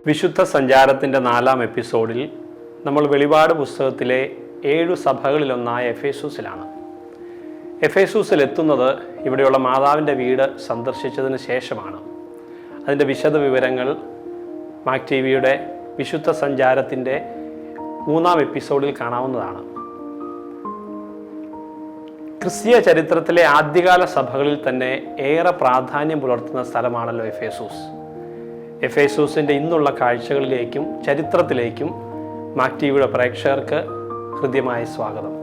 വിശുദ്ധ സഞ്ചാരത്തിൻ്റെ 4-ാം എപ്പിസോഡിൽ നമ്മൾ വെളിപാട് പുസ്തകത്തിലെ 7 സഭകളിലൊന്നായ എഫേസൂസിലാണ്. എഫേസൂസിൽ എത്തുന്നത് ഇവിടെയുള്ള മാതാവിൻ്റെ വീട് സന്ദർശിച്ചതിന് ശേഷമാണ്. അതിൻ്റെ വിശദ വിവരങ്ങൾ മാക് ടി വിയുടെ വിശുദ്ധ സഞ്ചാരത്തിൻ്റെ 3-ാം എപ്പിസോഡിൽ കാണാവുന്നതാണ്. ക്രിസ്തീയ ചരിത്രത്തിലെ ആദ്യകാല സഭകളിൽ തന്നെ ഏറെ പ്രാധാന്യം പുലർത്തുന്ന സ്ഥലമാണല്ലോ എഫേസൂസ്. എഫേസൂസിൻ്റെ ഇന്നുള്ള കാഴ്ചകളിലേക്കും ചരിത്രത്തിലേക്കും മാക് ടി വിയുടെ പ്രേക്ഷകർക്ക് ഹൃദ്യമായ സ്വാഗതം.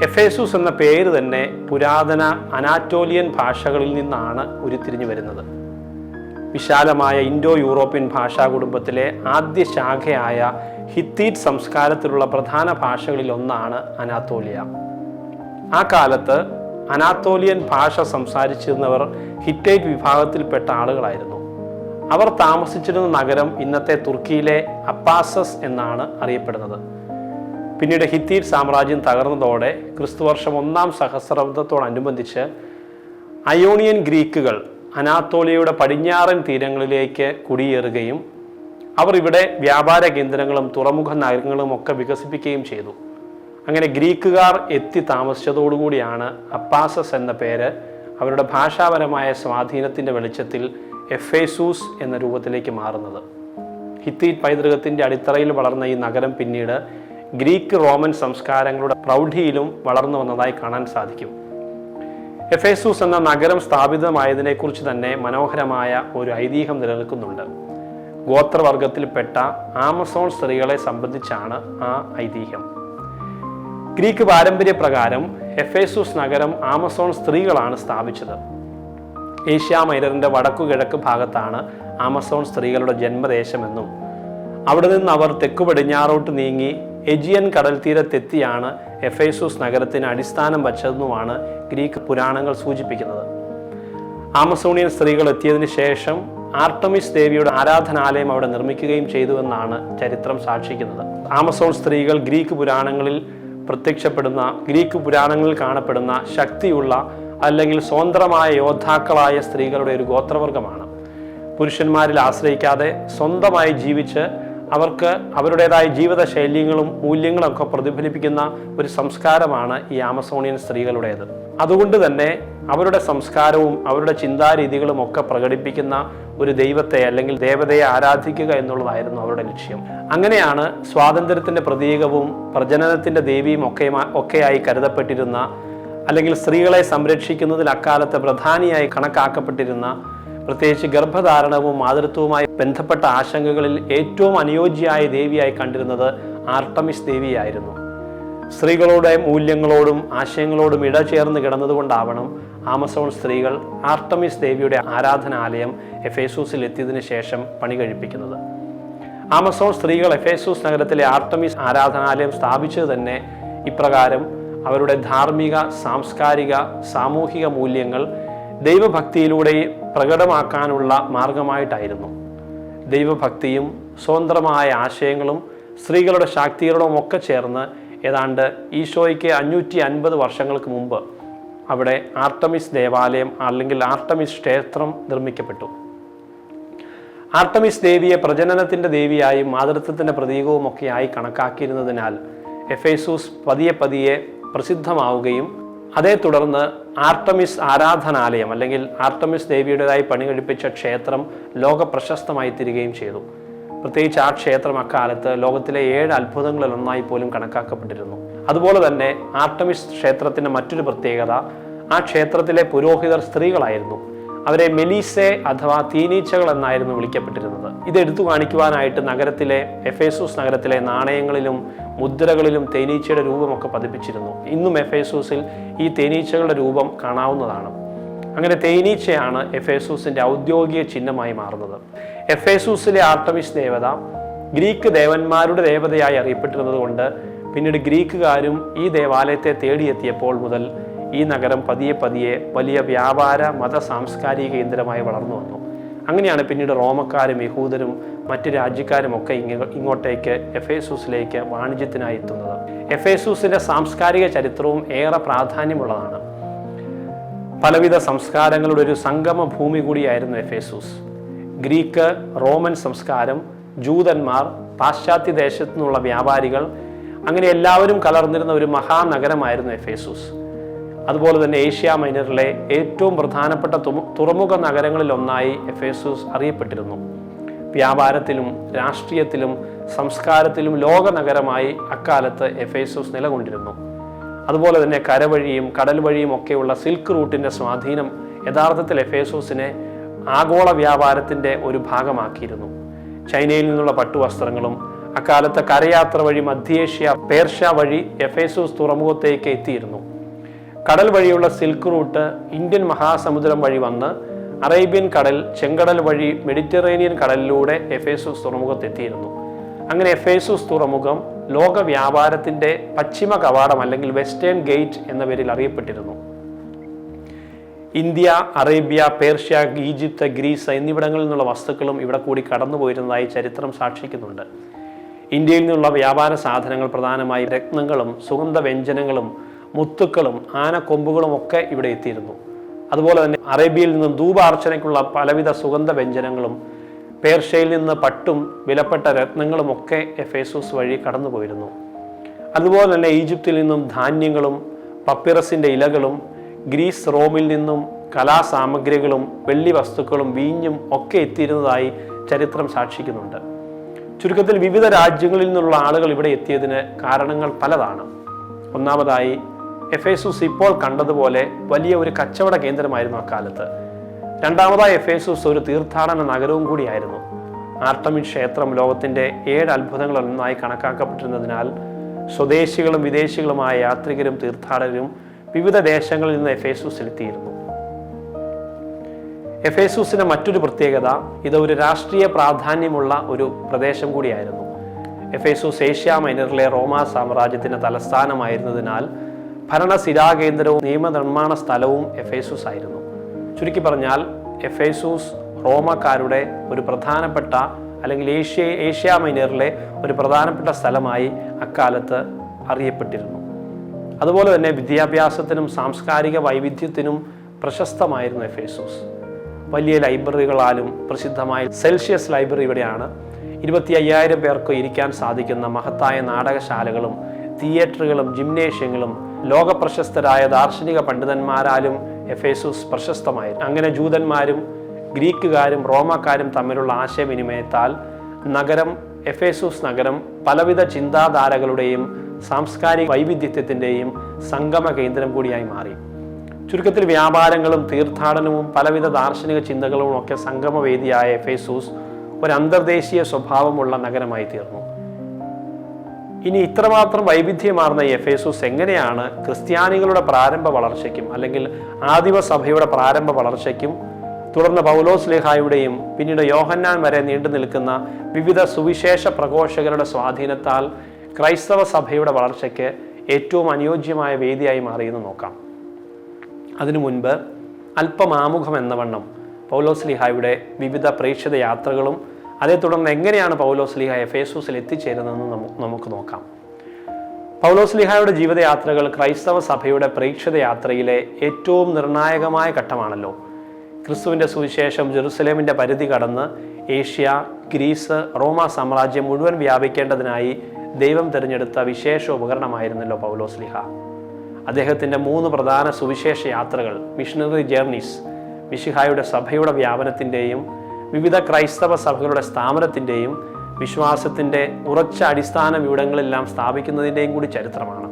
എഫേസൂസ് എന്ന പേര് തന്നെ പുരാതന അനാറ്റോലിയൻ ഭാഷകളിൽ നിന്നാണ് ഉരുത്തിരിഞ്ഞു വരുന്നത്. വിശാലമായ ഇൻഡോ യൂറോപ്യൻ ഭാഷാ കുടുംബത്തിലെ ആദ്യ ശാഖയായ ഹിത്തീറ്റ് സംസ്കാരത്തിലുള്ള പ്രധാന ഭാഷകളിൽ ഒന്നാണ് അനാത്തോലിയ. ആ കാലത്ത് അനാത്തോലിയൻ ഭാഷ സംസാരിച്ചിരുന്നവർ ഹിറ്റൈറ്റ് വിഭാഗത്തിൽപ്പെട്ട ആളുകളായിരുന്നു. അവർ താമസിച്ചിരുന്ന നഗരം ഇന്നത്തെ തുർക്കിയിലെ അപ്പാസസ് എന്നാണ് അറിയപ്പെടുന്നത്. പിന്നീട് ഹിത്തീറ്റ് സാമ്രാജ്യം തകർന്നതോടെ ക്രിസ്തുവർഷം 1-ാം സഹസ്രാബ്ദത്തോടനുബന്ധിച്ച് അയോണിയൻ ഗ്രീക്കുകൾ അനാത്തോലിയയുടെ പടിഞ്ഞാറൻ തീരങ്ങളിലേക്ക് കുടിയേറുകയും അവർ ഇവിടെ വ്യാപാര കേന്ദ്രങ്ങളും തുറമുഖ നഗരങ്ങളും ഒക്കെ വികസിപ്പിക്കുകയും ചെയ്തു. അങ്ങനെ ഗ്രീക്കുകാർ എത്തി താമസിച്ചതോടുകൂടിയാണ് അപ്പാസസ് എന്ന പേര് അവരുടെ ഭാഷാപരമായ സ്വാധീനത്തിൻ്റെ വെളിച്ചത്തിൽ എഫേസൂസ് എന്ന രൂപത്തിലേക്ക് മാറുന്നത്. ഹിത്തീറ്റ് പൈതൃകത്തിൻ്റെ അടിത്തറയിൽ വളർന്ന ഈ നഗരം പിന്നീട് ഗ്രീക്ക് റോമൻ സംസ്കാരങ്ങളുടെ പ്രൗഢിയിലും വളർന്നു വന്നതായി കാണാൻ സാധിക്കും. എഫേസൂസ് എന്ന നഗരം സ്ഥാപിതമായതിനെക്കുറിച്ച് തന്നെ മനോഹരമായ ഒരു ഐതിഹ്യം നിലനിൽക്കുന്നുണ്ട്. ഗോത്രവർഗത്തിൽപ്പെട്ട ആമസോൺ സ്ത്രീകളെ സംബന്ധിച്ചാണ് ആ ഐതിഹ്യം. ഗ്രീക്ക് പാരമ്പര്യപ്രകാരം എഫേസൂസ് നഗരം ആമസോൺ സ്ത്രീകളാണ് സ്ഥാപിച്ചത്. ഏഷ്യ മൈനറിന്റെ വടക്കുകിഴക്ക് ഭാഗത്താണ് ആമസോൺ സ്ത്രീകളുടെ ജന്മദേശമെന്നും അവിടെ നിന്ന് അവർ തെക്കു പടിഞ്ഞാറോട്ട് നീങ്ങി എജിയൻ കടൽ തീരത്തെത്തിയാണ് എഫേസൂസ് നഗരത്തിന് അടിസ്ഥാനം വച്ചതെന്നുമാണ് ഗ്രീക്ക് പുരാണങ്ങൾ സൂചിപ്പിക്കുന്നത്. ആമസോണിയൻ സ്ത്രീകൾ എത്തിയതിനു ശേഷം ആർട്ടമിസ് ദേവിയുടെ ആരാധനാലയം അവിടെ നിർമ്മിക്കുകയും ചെയ്തുവെന്നാണ് ചരിത്രം സാക്ഷിക്കുന്നത്. ആമസോൺ സ്ത്രീകൾ ഗ്രീക്ക് പുരാണങ്ങളിൽ കാണപ്പെടുന്ന ശക്തിയുള്ള അല്ലെങ്കിൽ സ്വതന്ത്രമായ യോദ്ധാക്കളായ സ്ത്രീകളുടെ ഒരു ഗോത്രവർഗമാണ്. പുരുഷന്മാരിൽ ആശ്രയിക്കാതെ സ്വന്തമായി ജീവിച്ച് അവർക്ക് അവരുടേതായ ജീവിത ശൈലികളും മൂല്യങ്ങളും ഒക്കെ പ്രതിഫലിപ്പിക്കുന്ന ഒരു സംസ്കാരമാണ് ഈ ആമസോണിയൻ സ്ത്രീകളുടേത്. അതുകൊണ്ട് തന്നെ അവരുടെ സംസ്കാരവും അവരുടെ ചിന്താരീതികളും ഒക്കെ പ്രകടിപ്പിക്കുന്ന ഒരു ദൈവത്തെ അല്ലെങ്കിൽ ദേവതയെ ആരാധിക്കുക എന്നുള്ളതായിരുന്നു അവരുടെ ലക്ഷ്യം. അങ്ങനെയാണ് സ്വാതന്ത്ര്യത്തിൻ്റെ പ്രതീകവും പ്രജനനത്തിൻ്റെ ദേവിയും ഒക്കെയായി കരുതപ്പെട്ടിരുന്ന അല്ലെങ്കിൽ സ്ത്രീകളെ സംരക്ഷിക്കുന്നതിൽ അക്കാലത്ത് പ്രധാനിയായി കണക്കാക്കപ്പെട്ടിരുന്ന പ്രത്യേകിച്ച് ഗർഭധാരണവും മാതൃത്വവുമായി ബന്ധപ്പെട്ട ആശങ്കകളിൽ ഏറ്റവും അനുയോജ്യയായ ദേവിയായി കണ്ടിരുന്നത് ആർട്ടമിസ് ദേവിയായിരുന്നു. സ്ത്രീകളുടെ മൂല്യങ്ങളോടും ആശയങ്ങളോടും ഇടചേർന്ന് കിടന്നതുകൊണ്ടാവണം ആമസോൺ സ്ത്രീകൾ ആർട്ടമിസ് ദേവിയുടെ ആരാധനാലയം എഫേസൂസിൽ എത്തിയതിനു ശേഷം പണി കഴിപ്പിക്കുന്നത്. ആമസോൺ സ്ത്രീകൾ എഫേസൂസ് നഗരത്തിലെ ആർട്ടമിസ് ആരാധനാലയം സ്ഥാപിച്ചത് തന്നെ ഇപ്രകാരം അവരുടെ ധാർമ്മിക, സാംസ്കാരിക, സാമൂഹിക മൂല്യങ്ങൾ ദൈവഭക്തിയിലൂടെ പ്രകടമാക്കാനുള്ള മാർഗമായിട്ടായിരുന്നു. ദൈവഭക്തിയും സ്വതന്ത്രമായ ആശയങ്ങളും സ്ത്രീകളുടെ ശാക്തീകരണവും ഒക്കെ ചേർന്ന് ഏതാണ്ട് ഈശോയ്ക്ക് 550 വർഷങ്ങൾക്ക് മുമ്പ് അവിടെ ആർട്ടമിസ് ദേവാലയം അല്ലെങ്കിൽ ആർട്ടമിസ് ക്ഷേത്രം നിർമ്മിക്കപ്പെട്ടു. ആർട്ടമിസ് ദേവിയെ പ്രജനനത്തിന്റെ ദേവിയായും മാതൃത്വത്തിന്റെ പ്രതീകവും ഒക്കെയായി കണക്കാക്കിയിരുന്നതിനാൽ എഫേസൂസ് പതിയെ പതിയെ പ്രസിദ്ധമാവുകയും അതേ തുടർന്ന് ആർട്ടമിസ് ആരാധനാലയം അല്ലെങ്കിൽ ആർട്ടമിസ് ദേവിയുടേതായി പണി കഴിപ്പിച്ച ക്ഷേത്രം ലോക പ്രശസ്തമായി തീരുകയും ചെയ്തു. പ്രത്യേകിച്ച് ആ ക്ഷേത്രം അക്കാലത്ത് ലോകത്തിലെ 7 അത്ഭുതങ്ങളിൽ ഒന്നായി പോലും കണക്കാക്കപ്പെട്ടിരുന്നു. അതുപോലെ തന്നെ ആർട്ടമിസ് ക്ഷേത്രത്തിന്റെ മറ്റൊരു പ്രത്യേകത, ആ ക്ഷേത്രത്തിലെ പുരോഹിതർ സ്ത്രീകളായിരുന്നു. അവരെ മെലീസെ അഥവാ തേനീച്ചകൾ എന്നായിരുന്നു വിളിക്കപ്പെട്ടിരുന്നത്. ഇത് എടുത്തു കാണിക്കുവാനായിട്ട് എഫേസൂസ് നഗരത്തിലെ നാണയങ്ങളിലും മുദ്രകളിലും തേനീച്ചയുടെ രൂപമൊക്കെ പതിപ്പിച്ചിരുന്നു. ഇന്നും എഫേസൂസിൽ ഈ തേനീച്ചകളുടെ രൂപം കാണാവുന്നതാണ്. അങ്ങനെ തേനീച്ചയാണ് എഫേസൂസിന്റെ ഔദ്യോഗിക ചിഹ്നമായി മാറുന്നത്. എഫേസൂസിലെ ആർട്ടമിസ് ദേവത ഗ്രീക്ക് ദേവന്മാരുടെ ദേവതയായി അറിയപ്പെട്ടിരുന്നത് കൊണ്ട് പിന്നീട് ഗ്രീക്കുകാരും ഈ ദേവാലയത്തെ തേടിയെത്തിയപ്പോൾ മുതൽ ഈ നഗരം പതിയെ പതിയെ വലിയ വ്യാപാര മത സാംസ്കാരിക കേന്ദ്രമായി വളർന്നു വന്നു. അങ്ങനെയാണ് പിന്നീട് റോമക്കാരും യഹൂദരും മറ്റു രാജ്യക്കാരും ഒക്കെ ഇങ്ങോട്ടേക്ക് എഫേസൂസിലേക്ക് വാണിജ്യത്തിനായി എത്തുന്നത്. എഫേസൂസിന്റെ സാംസ്കാരിക ചരിത്രവും ഏറെ പ്രാധാന്യമുള്ളതാണ്. പലവിധ സംസ്കാരങ്ങളുടെ ഒരു സംഗമ ഭൂമി കൂടിയായിരുന്നു എഫേസൂസ്. ഗ്രീക്ക്, റോമൻ സംസ്കാരം, ജൂതന്മാർ, പാശ്ചാത്യ ദേശത്തു നിന്നുള്ള വ്യാപാരികൾ, അങ്ങനെ എല്ലാവരും കലർന്നിരുന്ന ഒരു മഹാനഗരമായിരുന്നു എഫേസൂസ്. അതുപോലെ തന്നെ ഏഷ്യ മൈനറിലെ ഏറ്റവും പ്രധാനപ്പെട്ട തുറമുഖ നഗരങ്ങളിൽ ഒന്നായി എഫേസൂസ് അറിയപ്പെട്ടിരുന്നു. വ്യാപാരത്തിലും രാഷ്ട്രീയത്തിലും സംസ്കാരത്തിലും ലോക നഗരമായി അക്കാലത്ത് എഫേസൂസ് നിലകൊണ്ടിരുന്നു. അതുപോലെ തന്നെ കരവഴിയും കടൽ വഴിയും ഒക്കെയുള്ള സിൽക്ക് റൂട്ടിന്റെ സ്വാധീനം യഥാർത്ഥത്തിൽ എഫേസൂസിനെ ആഗോള വ്യാപാരത്തിന്റെ ഒരു ഭാഗമാക്കിയിരുന്നു. ചൈനയിൽ നിന്നുള്ള പട്ടുവസ്ത്രങ്ങളും അക്കാലത്ത് കരയാത്ര വഴി മധ്യേഷ്യ, പേർഷ്യ വഴി എഫേസൂസ് തുറമുഖത്തേക്ക് എത്തിയിരുന്നു. കടൽ വഴിയുള്ള സിൽക്ക് റൂട്ട് ഇന്ത്യൻ മഹാസമുദ്രം വഴി വന്ന് അറേബ്യൻ കടൽ, ചെങ്കടൽ വഴി മെഡിറ്ററേനിയൻ കടലിലൂടെ എഫേസൂസ് തുറമുഖത്തെത്തിയിരുന്നു. അങ്ങനെ എഫേസൂസ് തുറമുഖം ലോക വ്യാപാരത്തിന്റെ പശ്ചിമ കവാടം അല്ലെങ്കിൽ വെസ്റ്റേൺ ഗേറ്റ് എന്ന പേരിൽ അറിയപ്പെട്ടിരുന്നു. India, Arabia, Persia, Egypt, Greece എന്നിവിടങ്ങളിൽ നിന്നുള്ള വസ്തുക്കളും ഇവിടെ കൂടി കടന്നുപോയിരുന്നതായി ചരിത്രം സാക്ഷിക്കുന്നുണ്ട്. ഇന്ത്യയിൽ നിന്നുള്ള വ്യാപാര സാധനങ്ങൾ പ്രധാനമായി രത്നങ്ങളും സുഗന്ധ വ്യഞ്ജനങ്ങളും മുത്തുക്കളും ആനക്കൊമ്പുകളും ഒക്കെ ഇവിടെ എത്തിയിരുന്നു. അതുപോലെ തന്നെ അറേബ്യയിൽ നിന്നും ധൂപാർച്ചനയ്ക്കുള്ള പലവിധ സുഗന്ധ വ്യഞ്ജനങ്ങളും പേർഷ്യയിൽ നിന്ന് പട്ടും വിലപ്പെട്ട രത്നങ്ങളും ഒക്കെ എഫേസൂസ് വഴി കടന്നുപോയിരുന്നു. അതുപോലെ തന്നെ ഈജിപ്തിൽ നിന്നും ധാന്യങ്ങളും പപ്പിറസിന്റെ ഇലകളും ഗ്രീസ്, റോമിൽ നിന്നും കലാസാമഗ്രികളും വെള്ളി വസ്തുക്കളും വീഞ്ഞും ഒക്കെ എത്തിയിരുന്നതായി ചരിത്രം സാക്ഷിക്കുന്നുണ്ട്. ചുരുക്കത്തിൽ വിവിധ രാജ്യങ്ങളിൽ നിന്നുള്ള ആളുകൾ ഇവിടെ എത്തിയതിന് കാരണങ്ങൾ പലതാണ്. ഒന്നാമതായി എഫേസൂസ് ഇപ്പോൾ കണ്ടതുപോലെ വലിയ ഒരു കച്ചവട കേന്ദ്രമായിരുന്നു അക്കാലത്ത്. രണ്ടാമതായി എഫേസൂസ് ഒരു തീർത്ഥാടന നഗരവും കൂടിയായിരുന്നു. ആർട്ടമിസ് ക്ഷേത്രം ലോകത്തിന്റെ 7 അത്ഭുതങ്ങളിൽ ഒന്നായി കണക്കാക്കപ്പെട്ടിരുന്നതിനാൽ സ്വദേശികളും വിദേശികളുമായ യാത്രികരും തീർത്ഥാടകരും വിവിധ ദേശങ്ങളിൽ നിന്ന് എഫേസൂസിലെത്തിയിരുന്നു. എഫേസൂസിന്റെ മറ്റൊരു പ്രത്യേകത, ഇത് ഒരു രാഷ്ട്രീയ പ്രാധാന്യമുള്ള ഒരു പ്രദേശം കൂടിയായിരുന്നു. എഫേസൂസ് ഏഷ്യ മൈനറിലെ റോമാ സാമ്രാജ്യത്തിന്റെ തലസ്ഥാനമായിരുന്നതിനാൽ ഭരണസിരാകേന്ദ്രവും നിയമനിർമ്മാണ സ്ഥലവും എഫേസൂസ് ആയിരുന്നു. ചുരുക്കി പറഞ്ഞാൽ എഫേസൂസ് റോമക്കാരുടെ ഒരു പ്രധാനപ്പെട്ട അല്ലെങ്കിൽ ഏഷ്യ മൈനറിലെ ഒരു പ്രധാനപ്പെട്ട സ്ഥലമായി അക്കാലത്ത് അറിയപ്പെട്ടിരുന്നു. അതുപോലെ തന്നെ വിദ്യാഭ്യാസത്തിനും സാംസ്കാരിക വൈവിധ്യത്തിനും പ്രശസ്തമായിരുന്നു എഫേസൂസ്. വലിയ ലൈബ്രറികളാലും പ്രസിദ്ധമായ സെൽഷ്യസ് ലൈബ്രറി ഇവിടെയാണ്. 25,000 പേർക്ക് ഇരിക്കാൻ സാധിക്കുന്ന മഹത്തായ നാടകശാലകളും തിയേറ്ററുകളും ജിംനേഷ്യങ്ങളും ലോകപ്രശസ്തരായ ദാർശനിക പണ്ഡിതന്മാരാലും എഫേസൂസ് പ്രശസ്തമായിരുന്നു. അങ്ങനെ ജൂതന്മാരും ഗ്രീക്കുകാരും റോമക്കാരും തമ്മിലുള്ള ആശയവിനിമയത്താൽ എഫേസൂസ് നഗരം പലവിധ ചിന്താധാരകളുടെയും സാംസ്കാരിക വൈവിധ്യത്തിൻ്റെയും സംഗമ കേന്ദ്രം കൂടിയായി മാറി. ചുരുക്കത്തിൽ വ്യാപാരങ്ങളും തീർത്ഥാടനവും പലവിധ ദാർശനിക ചിന്തകളും ഒക്കെ സംഗമവേദിയായ എഫേസൂസ് ഒരു അന്തർദേശീയ സ്വഭാവമുള്ള നഗരമായി തീർന്നു. ഇനി ഇത്രമാത്രം വൈവിധ്യമാർന്ന ഈ എഫേസൂസ് എങ്ങനെയാണ് ക്രിസ്ത്യാനികളുടെ പ്രാരംഭ വളർച്ചയ്ക്കും അല്ലെങ്കിൽ ആദിമസഭയുടെ പ്രാരംഭ വളർച്ചയ്ക്കും തുടർന്ന് പൗലോസ്ലീഹായുടെയും പിന്നീട് യോഹന്നാൻ വരെ നീണ്ടു നിൽക്കുന്ന വിവിധ സുവിശേഷ പ്രഘോഷകരുടെ സ്വാധീനത്താൽ ക്രൈസ്തവ സഭയുടെ വളർച്ചയ്ക്ക് ഏറ്റവും അനുയോജ്യമായ വേദിയായി മാറിയെന്ന് നോക്കാം. അതിനു മുൻപ് അല്പം ആമുഖം എന്ന വണ്ണം പൗലോസ്ലീഹായുടെ വിവിധ പ്രേക്ഷിത യാത്രകളും അതേ തുടർന്ന് എങ്ങനെയാണ് പൗലോസ്ലീഹ എഫേസൂസിൽ എത്തിച്ചേരുന്നതെന്ന് നമുക്ക് നോക്കാം. പൗലോസ്ലീഹായുടെ ജീവിതയാത്രകൾ ക്രൈസ്തവ സഭയുടെ പ്രേക്ഷിത യാത്രയിലെ ഏറ്റവും നിർണായകമായ ഘട്ടമാണല്ലോ. ക്രിസ്തുവിൻ്റെ സുവിശേഷം ജെറുസലേമിൻ്റെ പരിധി കടന്ന് ഏഷ്യ, ഗ്രീസ്, റോമ സാമ്രാജ്യം മുഴുവൻ വ്യാപിക്കേണ്ടതിനായി ദൈവം തിരഞ്ഞെടുത്ത വിശേഷ ഉപകരണമായിരുന്നല്ലോ പൗലോസ്ലീഹ. അദ്ദേഹത്തിൻ്റെ 3 പ്രധാന സുവിശേഷ യാത്രകൾ, മിഷണറി ജേർണീസ്, മിശിഹായുടെ സഭയുടെ വ്യാപനത്തിൻ്റെയും വിവിധ ക്രൈസ്തവ സഭകളുടെ സ്ഥാപനത്തിൻ്റെയും വിശ്വാസത്തിൻ്റെ ഉറച്ച അടിസ്ഥാന വിവരങ്ങളെല്ലാം സ്ഥാപിക്കുന്നതിൻ്റെയും കൂടി ചരിത്രമാണ്.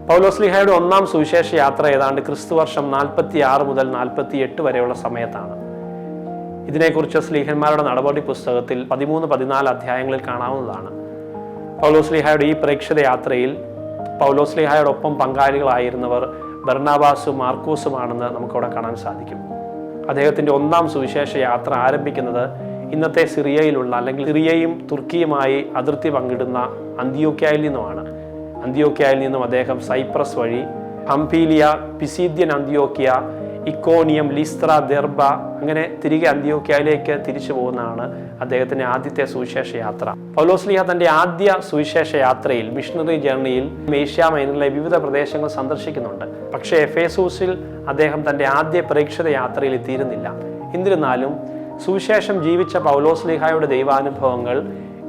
പൗലോസ്ലീഹയുടെ 1-ാം സുവിശേഷ യാത്ര ഏതാണ്ട് ക്രിസ്തുവർഷം 46 മുതൽ 48 വരെയുള്ള സമയത്താണ്. ഇതിനെക്കുറിച്ച് സ്ലീഹന്മാരുടെ നടപടി പുസ്തകത്തിൽ 13-14 അധ്യായങ്ങളിൽ കാണാവുന്നതാണ്. പൗലോസ്ലീഹയുടെ ഈ പ്രേക്ഷിത യാത്രയിൽ പൗലോസ്ലീഹയോടൊപ്പം പങ്കാളികളായിരുന്നവർ ബർണബാസും മാർക്കോസുമാണെന്ന് നമുക്കവിടെ കാണാൻ സാധിക്കും. അദ്ദേഹത്തിൻ്റെ 1-ാം സുവിശേഷ യാത്ര ആരംഭിക്കുന്നത് ഇന്നത്തെ സിറിയയിലുള്ള, അല്ലെങ്കിൽ സിറിയയും തുർക്കിയുമായി അതിർത്തി പങ്കിടുന്ന അന്ത്യോക്യയിൽ നിന്നുമാണ്. അന്ത്യോക്യയിൽ നിന്നും അദ്ദേഹം സൈപ്രസ് വഴി പംഫീലിയ, പിസീദ്യൻ അന്ത്യോക്യ, ഇക്കോണിയം, ലിസ്ത്ര, ദെർബ, അങ്ങനെ തിരികെ അന്ത്യോക്യയിലേക്ക് തിരിച്ചു പോകുന്നതാണ് അദ്ദേഹത്തിൻ്റെ ആദ്യത്തെ സുവിശേഷ യാത്ര. പൗലോസ്ലീഹ തൻ്റെ ആദ്യ സുവിശേഷ യാത്രയിൽ, മിഷണറി ജേർണിയിൽ, ഏഷ്യ മൈനറിലെ വിവിധ പ്രദേശങ്ങൾ സന്ദർശിക്കുന്നുണ്ട്. പക്ഷേ എഫേസൂസിൽ അദ്ദേഹം തൻ്റെ ആദ്യ പ്രേക്ഷിത യാത്രയിൽ എത്തിയിരുന്നില്ല. എന്നിരുന്നാലും സുവിശേഷം ജീവിച്ച പൗലോസ്ലീഹയുടെ ദൈവാനുഭവങ്ങൾ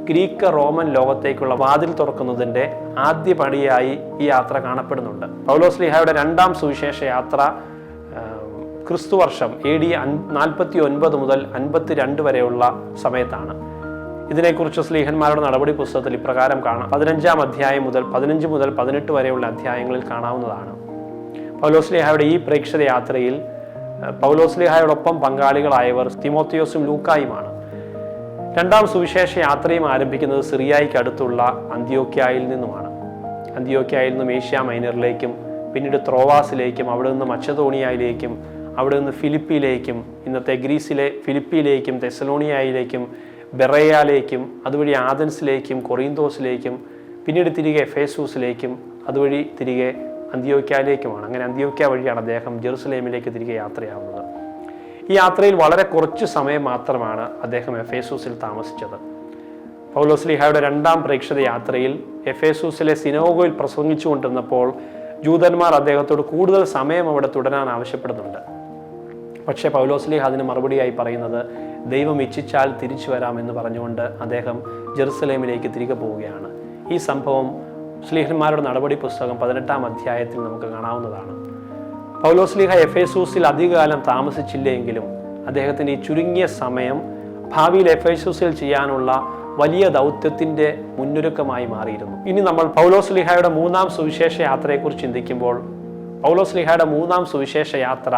ഗ്രീക്ക് റോമൻ ലോകത്തേക്കുള്ള വാതിൽ തുറക്കുന്നതിൻ്റെ ആദ്യ പടിയായി ഈ യാത്ര കാണപ്പെടുന്നുണ്ട്. പൗലോസ്ലീഹയുടെ 2-ാം സുവിശേഷ യാത്ര ക്രിസ്തുവർഷം AD 49 മുതൽ 52 വരെയുള്ള സമയത്താണ്. ഇതിനെക്കുറിച്ച് സ്ലീഹന്മാരുടെ നടപടി പുസ്തകത്തിൽ ഇപ്രകാരം കാണാം. 15-ാം അധ്യായം മുതൽ 15 മുതൽ 18 വരെയുള്ള അധ്യായങ്ങളിൽ കാണാവുന്നതാണ്. പൗലോസ്ലീഹയുടെ ഈ പ്രേക്ഷിത യാത്രയിൽ പൗലോസ്ലീഹയോടൊപ്പം പങ്കാളികളായവർ തിമോത്തിയോസും ലൂക്കായുമാണ്. 2-ാം സുവിശേഷ യാത്രയും ആരംഭിക്കുന്നത് സിറിയയ്ക്ക് അടുത്തുള്ള അന്ത്യോക്യയിൽ നിന്നുമാണ്. അന്ത്യോക്യയിൽ നിന്നും ഏഷ്യ മൈനറിലേക്കും, പിന്നീട് ത്രോവാസിലേക്കും, അവിടെ നിന്ന് മച്ചദോണിയയിലേക്കും, അവിടെ നിന്ന് ഫിലിപ്പിയിലേക്കും, ഇന്നത്തെ ഗ്രീസിലെ ഫിലിപ്പിയിലേക്കും, തെസലോണിയയിലേക്കും, ബെറയാലേക്കും, അതുവഴി ആഥൻസിലേക്കും, കൊറിന്തോസിലേക്കും, പിന്നീട് തിരികെ എഫേസൂസിലേക്കും, അതുവഴി തിരികെ അന്ത്യോക്യയിലേക്കുമാണ്. അങ്ങനെ അന്ത്യോക്യ വഴിയാണ് അദ്ദേഹം ജെറുസലേമിലേക്ക് തിരികെ യാത്രയാവുന്നത്. ഈ യാത്രയിൽ വളരെ കുറച്ച് സമയം മാത്രമാണ് അദ്ദേഹം എഫേസൂസിൽ താമസിച്ചത്. പൗലോസ്ലീഹയുടെ 2-ാം പ്രേക്ഷിത യാത്രയിൽ എഫേസൂസിലെ സിനഗോഗയിൽ പ്രസംഗിച്ചുകൊണ്ടിരുന്നപ്പോൾ ജൂതന്മാർ അദ്ദേഹത്തോട് കൂടുതൽ സമയം അവിടെ തുടരാൻ ആവശ്യപ്പെടുന്നുണ്ട്. പക്ഷേ പൗലോസ്ലീഹ അതിന് മറുപടിയായി പറയുന്നത്, ദൈവം ഇച്ഛിച്ചാൽ തിരിച്ചു വരാമെന്ന് പറഞ്ഞുകൊണ്ട് അദ്ദേഹം ജെറുസലേമിലേക്ക് തിരികെ പോവുകയാണ്. ഈ സംഭവം സ്ലീഹന്മാരുടെ നടപടി പുസ്തകം 18-ാം അധ്യായത്തിൽ നമുക്ക് കാണാവുന്നതാണ്. പൗലോസ്ലീഹ എഫേസൂസിൽ അധികകാലം താമസിച്ചില്ലെങ്കിലും അദ്ദേഹത്തിൻ്റെ ഈ ചുരുങ്ങിയ സമയം ഭാവിയിൽ എഫേസൂസിൽ ചെയ്യാനുള്ള വലിയ ദൗത്യത്തിൻ്റെ മുന്നൊരുക്കമായി മാറിയിരുന്നു. ഇനി നമ്മൾ പൗലോസ്ലീഹയുടെ 3-ാം സുവിശേഷ യാത്രയെക്കുറിച്ച് ചിന്തിക്കുമ്പോൾ പൗലോസ്ലീഹയുടെ 3-ാം സുവിശേഷ യാത്ര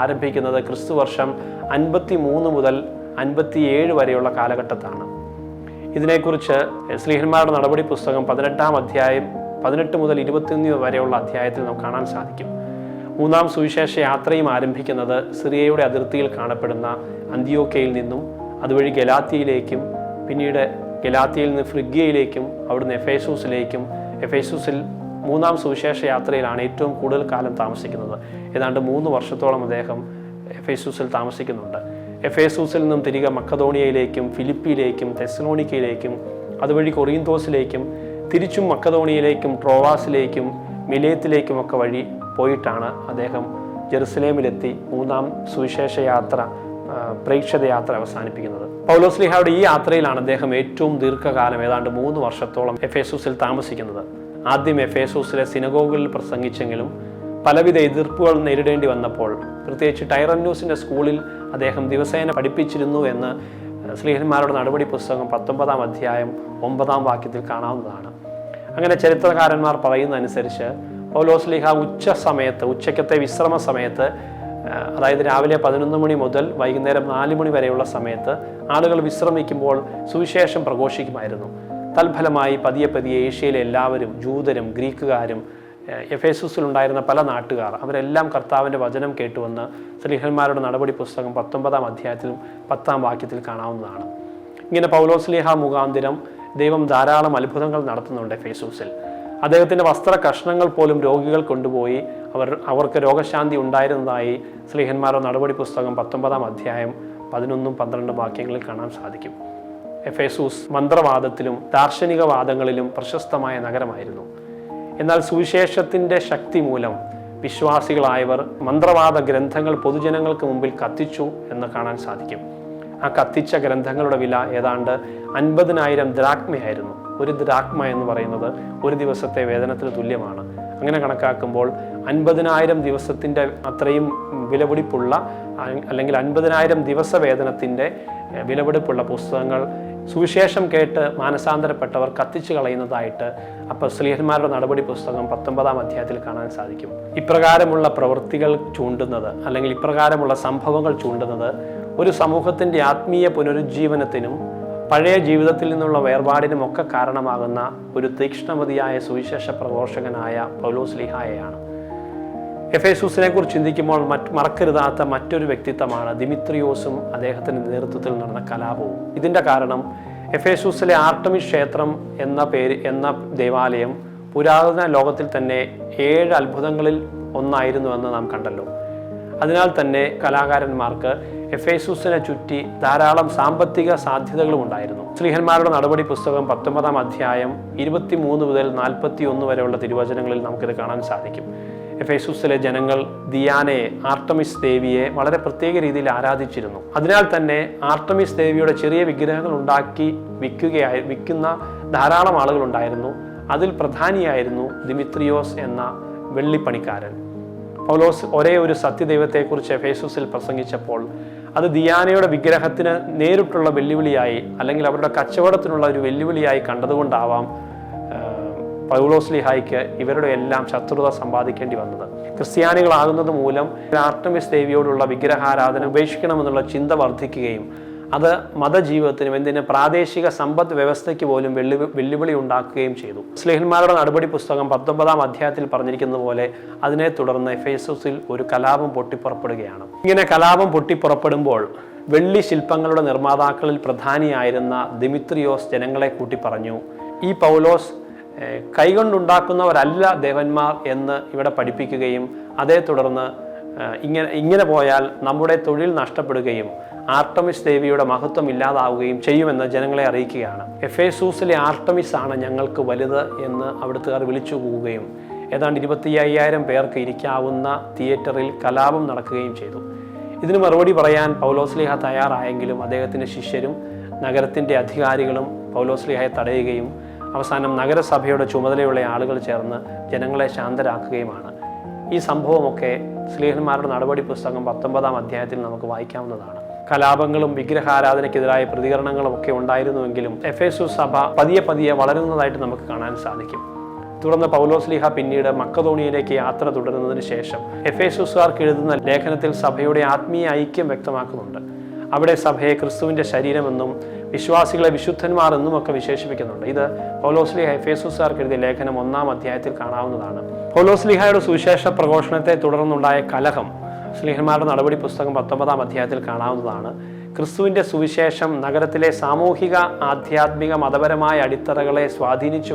ആരംഭിക്കുന്നത് ക്രിസ്തുവർഷം 53 മുതൽ 57 വരെയുള്ള കാലഘട്ടത്താണ്. ഇതിനെക്കുറിച്ച് സ്ലീഹന്മാരുടെ നടപടി പുസ്തകം 18-ാം അധ്യായം 18 മുതൽ 21 വരെയുള്ള അധ്യായത്തിൽ നമുക്ക് കാണാൻ സാധിക്കും. 3-ാം സുവിശേഷ യാത്രയും ആരംഭിക്കുന്നത് സിറിയയുടെ അതിർത്തിയിൽ കാണപ്പെടുന്ന അന്ത്യോക്യയിൽ നിന്നും, അതുവഴി ഗലാത്യയിലേക്കും, പിന്നീട് ഗലാത്യയിൽ നിന്ന് ഫ്രിഗ്യയിലേക്കും, അവിടുന്ന് എഫേസൂസിലേക്കും. എഫേസൂസിൽ 3-ാം സുവിശേഷ യാത്രയിലാണ് ഏറ്റവും കൂടുതൽ കാലം താമസിക്കുന്നത്. ഏതാണ്ട് 3 വർഷത്തോളം അദ്ദേഹം എഫേസൂസിൽ താമസിക്കുന്നുണ്ട്. എഫേസൂസിൽ നിന്നും തിരികെ മക്കദോണിയയിലേക്കും, ഫിലിപ്പിയിലേക്കും, തെസ്സലോനിക്കയിലേക്കും, അതുവഴി കൊറിന്തോസിലേക്കും, തിരിച്ചും മക്കദോണിയയിലേക്കും, ട്രോവാസിലേക്കും, മിലേത്തിലേക്കും ഒക്കെ വഴി പോയിട്ടാണ് അദ്ദേഹം ജെറുസലേമിലെത്തി 3-ാം സുവിശേഷ യാത്ര, പ്രേക്ഷിത യാത്ര അവസാനിപ്പിക്കുന്നത്. പൗലോസ്ലീഹയുടെ ഈ യാത്രയിലാണ് അദ്ദേഹം ഏറ്റവും ദീർഘകാലം, ഏതാണ്ട് 3 വർഷത്തോളം എഫേസൂസിൽ താമസിക്കുന്നത്. ആദ്യം എഫേസൂസിലെ സിനഗോഗുകളിൽ പ്രസംഗിച്ചെങ്കിലും പലവിധ എതിർപ്പുകൾ നേരിടേണ്ടി വന്നപ്പോൾ, പ്രത്യേകിച്ച് ടൈറന്നൂസിൻ്റെ സ്കൂളിൽ അദ്ദേഹം ദിവസേന പഠിപ്പിച്ചിരുന്നു എന്ന് സ്ലീഹന്മാരുടെ നടപടി പുസ്തകം 19-ാം അധ്യായം 9-ാം വാക്യത്തിൽ കാണാവുന്നതാണ്. അങ്ങനെ ചരിത്രകാരന്മാർ പറയുന്നതനുസരിച്ച് പൗലോസ്ലീഹ ഉച്ചക്കത്തെ വിശ്രമ സമയത്ത്, അതായത് രാവിലെ 11 മണി മുതൽ വൈകുന്നേരം 4 മണി വരെയുള്ള സമയത്ത് ആളുകൾ വിശ്രമിക്കുമ്പോൾ സുവിശേഷം പ്രഘോഷിക്കുമായിരുന്നു. തൽഫലമായി പതിയെ പതിയെ ഏഷ്യയിലെ എല്ലാവരും, ജൂതരും ഗ്രീക്കുകാരും എഫേസൂസിലുണ്ടായിരുന്ന പല നാട്ടുകാർ, അവരെല്ലാം കർത്താവിൻ്റെ വചനം കേട്ടുവന്ന് സ്ലീഹന്മാരുടെ നടപടി പുസ്തകം 19-ാം അധ്യായത്തിലും 10-ാം വാക്യത്തിൽ കാണാവുന്നതാണ്. ഇങ്ങനെ പൗലോസ്ലീഹ മുഖാന്തിരം ദൈവം ധാരാളം അത്ഭുതങ്ങൾ നടത്തുന്നുണ്ട് എഫേസൂസിൽ. അദ്ദേഹത്തിൻ്റെ വസ്ത്ര കഷ്ണങ്ങൾ പോലും രോഗികൾ കൊണ്ടുപോയി അവർക്ക് രോഗശാന്തി ഉണ്ടായിരുന്നതായി സ്ലീഹന്മാരുടെ നടപടി പുസ്തകം 19-ാം അധ്യായം 11ഉം 12ഉം വാക്യങ്ങളിൽ കാണാൻ സാധിക്കും. എഫേസൂസ് മന്ത്രവാദത്തിലും ദാർശനികവാദങ്ങളിലും പ്രശസ്തമായ നഗരമായിരുന്നു. എന്നാൽ സുവിശേഷത്തിൻ്റെ ശക്തി മൂലം വിശ്വാസികളായവർ മന്ത്രവാദ ഗ്രന്ഥങ്ങൾ പൊതുജനങ്ങൾക്ക് മുമ്പിൽ കത്തിച്ചു എന്ന് കാണാൻ സാധിക്കും. ആ കത്തിച്ച ഗ്രന്ഥങ്ങളുടെ വില ഏതാണ്ട് 50,000 ദ്രാക്മയായിരുന്നു. ഒരു ദ്രാക്മ എന്ന് പറയുന്നത് ഒരു ദിവസത്തെ വേതനത്തിന് തുല്യമാണ്. അങ്ങനെ കണക്കാക്കുമ്പോൾ 50,000 ദിവസത്തിൻ്റെ അത്രയും വിലപിടിപ്പുള്ള, അല്ലെങ്കിൽ 50,000 ദിവസ വേതനത്തിൻ്റെ വിലപിടിപ്പുള്ള പുസ്തകങ്ങൾ സുവിശേഷം കേട്ട് മാനസാന്തരപ്പെട്ടവർ കത്തിച്ചു കളയുന്നതായിട്ട് അപ്പോസ്തലന്മാരുടെ നടപടി പുസ്തകം 19-ാം അധ്യായത്തിൽ കാണാൻ സാധിക്കും. ഇപ്രകാരമുള്ള പ്രവൃത്തികൾ ചൂണ്ടുന്നത്, അല്ലെങ്കിൽ ഇപ്രകാരമുള്ള സംഭവങ്ങൾ ചൂണ്ടുന്നത് ഒരു സമൂഹത്തിൻ്റെ ആത്മീയ പുനരുജ്ജീവനത്തിനും പഴയ ജീവിതത്തിൽ നിന്നുള്ള വേർപാടിനും ഒക്കെ കാരണമാകുന്ന ഒരു തീക്ഷ്ണമതിയായ സുവിശേഷ പ്രഘോഷകനായ പൗലോസ്ലീഹായെയാണ്. എഫേസൂസിനെ കുറിച്ച് ചിന്തിക്കുമ്പോൾ മറക്കരുതാത്ത മറ്റൊരു വ്യക്തിത്വമാണ് ദിമിത്രിയോസും അദ്ദേഹത്തിൻ്റെ നേതൃത്വത്തിൽ നടന്ന കലാപവും. ഇതിൻ്റെ കാരണം എഫേസൂസിലെ ആർട്ടമിസ് ക്ഷേത്രം എന്ന ദേവാലയം പുരാതന ലോകത്തിൽ തന്നെ 7 അത്ഭുതങ്ങളിൽ ഒന്നായിരുന്നുവെന്ന് നാം കണ്ടല്ലോ. അതിനാൽ തന്നെ കലാകാരന്മാർക്ക് എഫേസൂസിനെ ചുറ്റി ധാരാളം സാമ്പത്തിക സാധ്യതകളും ഉണ്ടായിരുന്നു. സ്ലീഹന്മാരുടെ നടപടി പുസ്തകം 19-ാം അധ്യായം 23 മുതൽ 41 വരെയുള്ള തിരുവചനങ്ങളിൽ നമുക്കിത് കാണാൻ സാധിക്കും. എഫേസൂസിലെ ജനങ്ങൾ ദിയാനയെ, ആർട്ടമിസ് ദേവിയെ വളരെ പ്രത്യേക രീതിയിൽ ആരാധിച്ചിരുന്നു. അതിനാൽ തന്നെ ആർട്ടമിസ് ദേവിയുടെ ചെറിയ വിഗ്രഹങ്ങൾ ഉണ്ടാക്കി വിൽക്കുന്ന ധാരാളം ആളുകളുണ്ടായിരുന്നു. അതിൽ പ്രധാനിയായിരുന്നു ദിമിത്രിയോസ് എന്ന വെള്ളിപ്പണിക്കാരൻ. പൗലോസ് ഒരേ ഒരു സത്യദൈവത്തെക്കുറിച്ച് എഫേസൂസിൽ പ്രസംഗിച്ചപ്പോൾ അത് ദിയാനയുടെ വിഗ്രഹത്തിന് നേരിട്ടുള്ള വെല്ലുവിളിയായി, അല്ലെങ്കിൽ അവരുടെ കച്ചവടത്തിനുള്ള ഒരു വെല്ലുവിളിയായി കണ്ടതുകൊണ്ടാവാം പൗലോസ്ലീഹായ്ക്ക് ഇവരുടെ എല്ലാം ശത്രുത സമ്പാദിക്കേണ്ടി വന്നത്. ക്രിസ്ത്യാനികളാകുന്നത് മൂലം ആർട്ടമിസ് ദേവിയോടുള്ള വിഗ്രഹാരാധന ഉപേക്ഷിക്കണമെന്നുള്ള ചിന്ത വർദ്ധിക്കുകയും അത് മതജീവിതത്തിനും എന്തിന് പ്രാദേശിക സമ്പദ് വ്യവസ്ഥയ്ക്ക് പോലും വെല്ലുവിളി ഉണ്ടാക്കുകയും ചെയ്തു. സ്ലീഹന്മാരുടെ നടപടി പുസ്തകം 19-ാം അധ്യായത്തിൽ പറഞ്ഞിരിക്കുന്നത് പോലെ അതിനെ തുടർന്ന് എഫേസൂസിൽ ഒരു കലാപം പൊട്ടിപ്പുറപ്പെടുകയാണ്. ഇങ്ങനെ കലാപം പൊട്ടിപ്പുറപ്പെടുമ്പോൾ വെള്ളി ശില്പങ്ങളുടെ നിർമ്മാതാക്കളിൽ പ്രധാനിയായിരുന്ന ദിമിത്രിയോസ് ജനങ്ങളെ കൂട്ടി പറഞ്ഞു, ഈ പൗലോസ് കൈകൊണ്ടുണ്ടാക്കുന്നവരല്ല ദേവന്മാർ എന്ന് ഇവിടെ പഠിപ്പിക്കുകയും അതേ തുടർന്ന് ഇങ്ങനെ പോയാൽ നമ്മുടെ തൊഴിൽ നഷ്ടപ്പെടുകയും ആർട്ടമിസ് ദേവിയുടെ മഹത്വം ഇല്ലാതാവുകയും ചെയ്യുമെന്ന് ജനങ്ങളെ അറിയിക്കുകയാണ്. എഫേസൂസിലെ ആർട്ടമിസ് ആണ് ഞങ്ങൾക്ക് വലുത് എന്ന് അവിടുത്തുകാർ വിളിച്ചു പോവുകയും ഏതാണ്ട് 25,000 പേർക്ക് ഇരിക്കാവുന്ന തിയേറ്ററിൽ കലാപം നടക്കുകയും ചെയ്തു. ഇതിന് മറുപടി പറയാൻ പൗലോസ്ലീഹ തയ്യാറായെങ്കിലും അദ്ദേഹത്തിൻ്റെ ശിഷ്യരും നഗരത്തിൻ്റെ അധികാരികളും പൗലോസ്ലീഹയെ തടയുകയും അവസാനം നഗരസഭയുടെ ചുമതലയുള്ള ആളുകൾ ചേർന്ന് ജനങ്ങളെ ശാന്തരാക്കുകയുമാണ്. ഈ സംഭവമൊക്കെ സ്ലീഹന്മാരുടെ നടപടി പുസ്തകം 19-ാം അധ്യായത്തിൽ നമുക്ക് വായിക്കാവുന്നതാണ്. കലാപങ്ങളും വിഗ്രഹാരാധനയ്ക്കെതിരായ പ്രതികരണങ്ങളും ഒക്കെ ഉണ്ടായിരുന്നുവെങ്കിലും എഫേസൂസ് സഭ പതിയെ വളരുന്നതായിട്ട് നമുക്ക് കാണാൻ സാധിക്കും. തുടർന്ന് പൗലോസ്ലീഹ പിന്നീട് മക്കദോണിയയിലേക്ക് യാത്ര തുടരുന്നതിന് ശേഷം എഫേസൂസുകാർക്ക് എഴുതുന്ന ലേഖനത്തിൽ സഭയുടെ ആത്മീയ ഐക്യം വ്യക്തമാക്കുന്നുണ്ട്. അവിടെ സഭയെ ക്രിസ്തുവിൻ്റെ ശരീരമെന്നും വിശ്വാസികളെ വിശുദ്ധന്മാർ എന്നും ഒക്കെ വിശേഷിപ്പിക്കുന്നുണ്ട്. ഇത് പൗലോസ്ലീഹ എഫേസൂസുകാർക്ക് എഴുതിയ ലേഖനം 1-ാം അധ്യായത്തിൽ കാണാവുന്നതാണ്. പൗലോസ്ലീഹയുടെ സുവിശേഷ പ്രഘോഷണത്തെ തുടർന്നുണ്ടായ കലഹം സ്ലീഹന്മാരുടെ നടപടി പുസ്തകം 19-ാം അധ്യായത്തിൽ കാണാവുന്നതാണ്. ക്രിസ്തുവിൻ്റെ സുവിശേഷം നഗരത്തിലെ സാമൂഹിക, ആധ്യാത്മിക, മതപരമായ അടിത്തറകളെ സ്വാധീനിച്ചു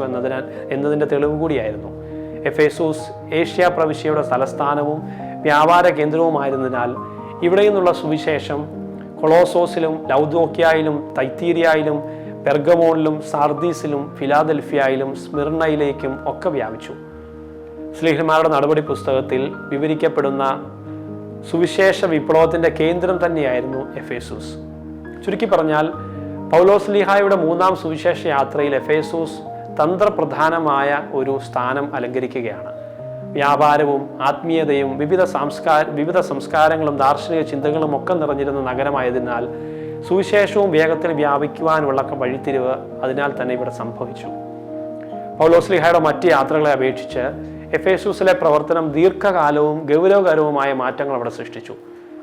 എന്നതിൻ്റെ തെളിവ് കൂടിയായിരുന്നു. എഫേസൂസ് ഏഷ്യ പ്രവിശ്യയുടെ തലസ്ഥാനവും വ്യാപാര കേന്ദ്രവുമായിരുന്നതിനാൽ ഇവിടെ നിന്നുള്ള സുവിശേഷം കൊളോസോസിലും ലൗദോക്യായിലും തൈത്തീരിയയിലും പെർഗമോണിലും സാർദീസിലും ഫിലാദൽഫിയയിലും സ്മിർണയിലേക്കും ഒക്കെ വ്യാപിച്ചു. സ്ലീഹന്മാരുടെ നടപടി പുസ്തകത്തിൽ വിവരിക്കപ്പെടുന്ന സുവിശേഷ വിപ്ലവത്തിൻ്റെ കേന്ദ്രം തന്നെയായിരുന്നു എഫേസൂസ്. ചുരുക്കി പറഞ്ഞാൽ പൗലോസ്ലീഹായുടെ 3-ാം സുവിശേഷ യാത്രയിൽ എഫേസൂസ് തന്ത്രപ്രധാനമായ ഒരു സ്ഥാനം അലങ്കരിക്കുകയാണ്. വ്യാപാരവും ആത്മീയതയും വിവിധ സംസ്കാരങ്ങളും ദാർശനിക ചിന്തകളും ഒക്കെ നിറഞ്ഞിരുന്ന നഗരമായതിനാൽ സുവിശേഷവും വേഗത്തിൽ വ്യാപിക്കുവാനുള്ള വഴിത്തിരിവ് അതിനാൽ തന്നെ ഇവിടെ സംഭവിച്ചു. പൗലോസ്ലീഹയുടെ മറ്റ് യാത്രകളെ അപേക്ഷിച്ച് എഫേസൂസിലെ പ്രവർത്തനം ദീർഘകാലവും ഗൗരവകരവുമായ മാറ്റങ്ങൾ അവിടെ സൃഷ്ടിച്ചു.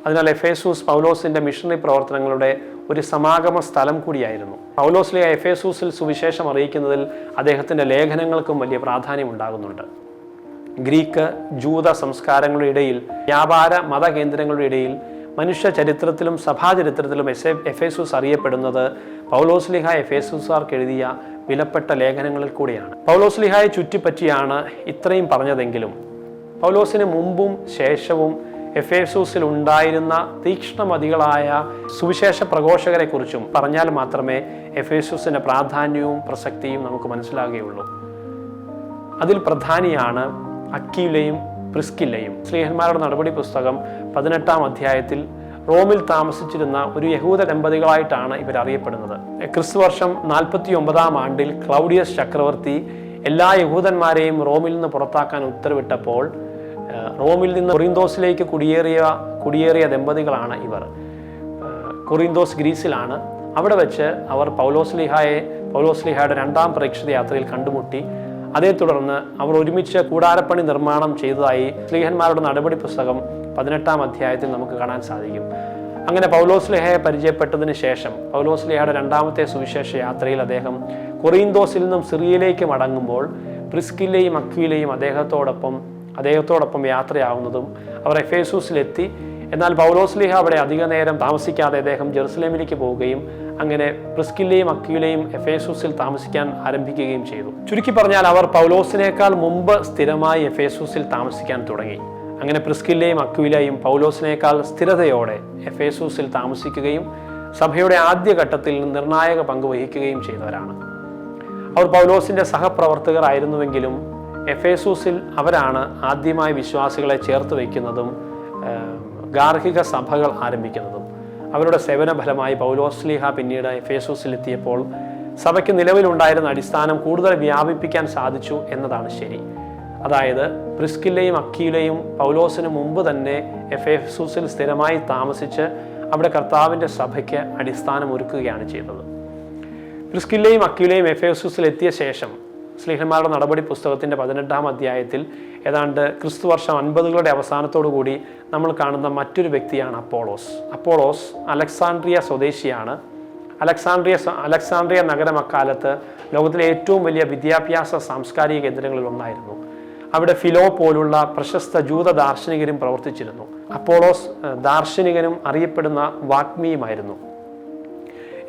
അതിനാൽ എഫേസൂസ് പൗലോസിന്റെ മിഷണറി പ്രവർത്തനങ്ങളുടെ ഒരു സമാഗമ സ്ഥലം കൂടിയായിരുന്നു. പൗലോസ്ലീഹ എഫേസൂസിൽ സുവിശേഷം അറിയിക്കുന്നതിൽ അദ്ദേഹത്തിന്റെ ലേഖനങ്ങൾക്കും വലിയ പ്രാധാന്യം ഉണ്ടാകുന്നുണ്ട്. ഗ്രീക്ക്, ജൂത സംസ്കാരങ്ങളുടെ ഇടയിൽ, വ്യാപാര മത കേന്ദ്രങ്ങളുടെ ഇടയിൽ, മനുഷ്യ ചരിത്രത്തിലും സഭാചരിത്രത്തിലും എഫേസൂസ് അറിയപ്പെടുന്നത് പൗലോസ്ലീഹ എഫേസൂസുകാർക്ക് എഴുതിയ വിലപ്പെട്ട ലേഖനങ്ങളിൽ കൂടിയാണ്. പൗലോസ്ലീഹായെ ചുറ്റിപ്പറ്റിയാണ് ഇത്രയും പറഞ്ഞതെങ്കിലും പൗലോസിന് മുമ്പും ശേഷവും എഫേസൂസിൽ ഉണ്ടായിരുന്ന തീക്ഷ്ണമതികളായ സുവിശേഷ പ്രഘോഷകരെ കുറിച്ചും പറഞ്ഞാൽ മാത്രമേ എഫേസൂസിന്റെ പ്രാധാന്യവും പ്രസക്തിയും നമുക്ക് മനസ്സിലാകുകയുള്ളൂ. അതിൽ പ്രധാനിയാണ് അക്വിലയും പ്രിസ്കില്ലയും. സ്ലീഹന്മാരുടെ നടപടി പുസ്തകം 18-ാം അധ്യായത്തിൽ റോമിൽ താമസിച്ചിരുന്ന ഒരു യഹൂദ ദമ്പതികളായിട്ടാണ് ഇവർ അറിയപ്പെടുന്നത്. ക്രിസ്തുവർഷം 49-ാം ആണ്ടിൽ ക്ലൗഡിയസ് ചക്രവർത്തി എല്ലാ യഹൂദന്മാരെയും റോമിൽ നിന്ന് പുറത്താക്കാൻ ഉത്തരവിട്ടപ്പോൾ റോമിൽ നിന്ന് കൊറിന്തോസിലേക്ക് കുടിയേറിയ ദമ്പതികളാണ് ഇവർ. കൊറിന്തോസ് ഗ്രീസിലാണ്. അവിടെ വെച്ച് അവർ പൗലോസ്ലീഹായുടെ 2-ാം പ്രേക്ഷിത യാത്രയിൽ കണ്ടുമുട്ടി. അതേ തുടർന്ന് അവർ ഒരുമിച്ച് കൂടാരപ്പണി നിർമ്മാണം ചെയ്തതായി സ്ലീഹന്മാരുടെ നടപടി പുസ്തകം 18-ാം അധ്യായത്തിൽ നമുക്ക് കാണാൻ സാധിക്കും. അങ്ങനെ പൗലോസ്ലീഹയെ പരിചയപ്പെട്ടതിന് ശേഷം പൗലോസ്ലീഹയുടെ 2-ാമത്തെ സുവിശേഷ യാത്രയിൽ അദ്ദേഹം കൊറിന്തോസിൽ നിന്നും സിറിയയിലേക്ക് മടങ്ങുമ്പോൾ പ്രിസ്കില്ലയും അക്വിലയും അദ്ദേഹത്തോടൊപ്പം യാത്രയാവുന്നതും അവർ എഫേസൂസിലെത്തി. എന്നാൽ പൗലോസ്ലീഹ അവിടെ അധിക നേരം താമസിക്കാതെ അദ്ദേഹം ജെറുസലേമിലേക്ക് പോവുകയും അങ്ങനെ പ്രിസ്കില്ലയും അക്വിലയും എഫേസൂസിൽ താമസിക്കാൻ ആരംഭിക്കുകയും ചെയ്തു. ചുരുക്കി പറഞ്ഞാൽ അവർ പൗലോസിനേക്കാൾ മുമ്പ് സ്ഥിരമായി എഫേസൂസിൽ താമസിക്കാൻ തുടങ്ങി. അങ്ങനെ പ്രിസ്കില്ലയും അക്വിലയും പൗലോസിനേക്കാൾ സ്ഥിരതയോടെ എഫേസൂസിൽ താമസിക്കുകയും സഭയുടെ ആദ്യഘട്ടത്തിൽ നിർണായക പങ്ക് വഹിക്കുകയും ചെയ്തവരാണ്. അവർ പൗലോസിന്റെ സഹപ്രവർത്തകർ ആയിരുന്നുവെങ്കിലും എഫേസൂസിൽ അവരാണ് ആദ്യമായി വിശ്വാസികളെ ചേർത്ത് വയ്ക്കുന്നതും ഗാർഹിക സഭകൾ ആരംഭിക്കുന്നതും. അവരുടെ സേവന ഫലമായി പൗലോസ്ലീഹ പിന്നീട് എഫേസൂസിലെത്തിയപ്പോൾ സഭയ്ക്ക് നിലവിലുണ്ടായിരുന്ന അടിസ്ഥാനം കൂടുതൽ വ്യാപിപ്പിക്കാൻ സാധിച്ചു എന്നതാണ് ശരി. അതായത് പ്രിസ്കില്ലയും അക്വിലയും പൗലോസിന് മുമ്പ് തന്നെ എഫേസൂസിൽ സ്ഥിരമായി താമസിച്ച് അവിടെ കർത്താവിൻ്റെ സഭയ്ക്ക് അടിസ്ഥാനം ഒരുക്കുകയാണ് ചെയ്തത്. പ്രിസ്കില്ലയും അക്വിലയും എഫേസൂസിൽ എത്തിയ ശേഷം സ്ലീഹന്മാരുടെ നടപടി പുസ്തകത്തിൻ്റെ 18-ാം അധ്യായത്തിൽ ഏതാണ്ട് ക്രിസ്തുവർഷം 50-കളുടെ അവസാനത്തോടുകൂടി നമ്മൾ കാണുന്ന മറ്റൊരു വ്യക്തിയാണ് അപ്പോളോസ് അലക്സാണ്ട്രിയ സ്വദേശിയാണ്. അലക്സാണ്ട്രിയ നഗരം അക്കാലത്ത് ലോകത്തിലെ ഏറ്റവും വലിയ വിദ്യാഭ്യാസ സാംസ്കാരിക കേന്ദ്രങ്ങളിൽ ഒന്നായിരുന്നു. അവിടെ ഫിലോ പോലുള്ള പ്രശസ്ത ജൂത ദാർശനികരും പ്രവർത്തിച്ചിരുന്നു. അപ്പോളോസ് ദാർശനികനും അറിയപ്പെടുന്ന വാഗ്മിയുമായിരുന്നു.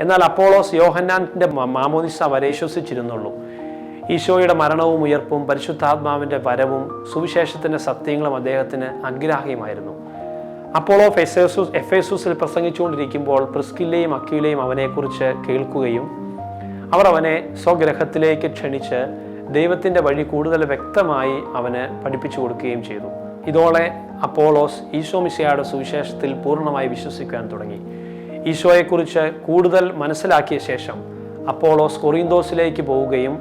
എന്നാൽ അപ്പോളോസ് യോഹന്നാന്റെ മാമോദിസ വരെ വിശ്വസിച്ചിരുന്നുള്ളൂ. ഈശോയുടെ മരണവും ഉയർപ്പും പരിശുദ്ധാത്മാവിൻ്റെ വരവും സുവിശേഷത്തിൻ്റെ സത്യങ്ങളും അദ്ദേഹത്തിന് അഗ്രാഹ്യമായിരുന്നു. അപ്പോളോ എഫേസൂസിൽ പ്രസംഗിച്ചുകൊണ്ടിരിക്കുമ്പോൾ പ്രിസ്കില്ലയും അക്വിലയും അവനെക്കുറിച്ച് കേൾക്കുകയും അവർ അവനെ സ്വഗ്രഹത്തിലേക്ക് ക്ഷണിച്ച് ദൈവത്തിൻ്റെ വഴി കൂടുതൽ വ്യക്തമായി അവന് പഠിപ്പിച്ചു കൊടുക്കുകയും ചെയ്തു. ഇതോടെ അപ്പോളോസ് ഈശോമിശിഹായുടെ സുവിശേഷത്തിൽ പൂർണ്ണമായി വിശ്വസിക്കാൻ തുടങ്ങി. ഈശോയെക്കുറിച്ച് കൂടുതൽ മനസ്സിലാക്കിയ ശേഷം അപ്പോളോസ് കൊറിന്തോസിലേക്ക് പോവുകയും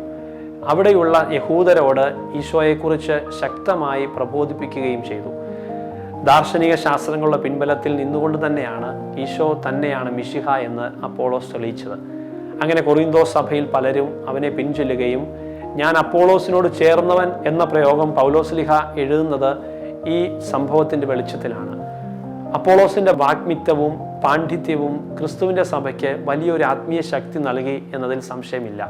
അവിടെയുള്ള യഹൂദരോട് ഈശോയെക്കുറിച്ച് ശക്തമായി പ്രബോധിപ്പിക്കുകയും ചെയ്തു. ദാർശനിക ശാസ്ത്രങ്ങളുടെ പിൻബലത്തിൽ നിന്നുകൊണ്ട് തന്നെയാണ് ഈശോ തന്നെയാണ് മിശിഹ എന്ന് അപ്പോളോസ് തെളിയിച്ചത്. അങ്ങനെ കൊറിന്തോസ് സഭയിൽ പലരും അവനെ പിൻചൊല്ലുകയും ഞാൻ അപ്പോളോസിനോട് ചേർന്നവൻ എന്ന പ്രയോഗം പൗലോസ്ലീഹ എഴുതുന്നത് ഈ സംഭവത്തിൻ്റെ വെളിച്ചത്തിലാണ്. അപ്പോളോസിൻ്റെ വാഗ്മിത്വവും പാണ്ഡിത്യവും ക്രിസ്തുവിൻ്റെ സഭയ്ക്ക് വലിയൊരു ആത്മീയ ശക്തി നൽകി എന്നതിൽ സംശയമില്ല.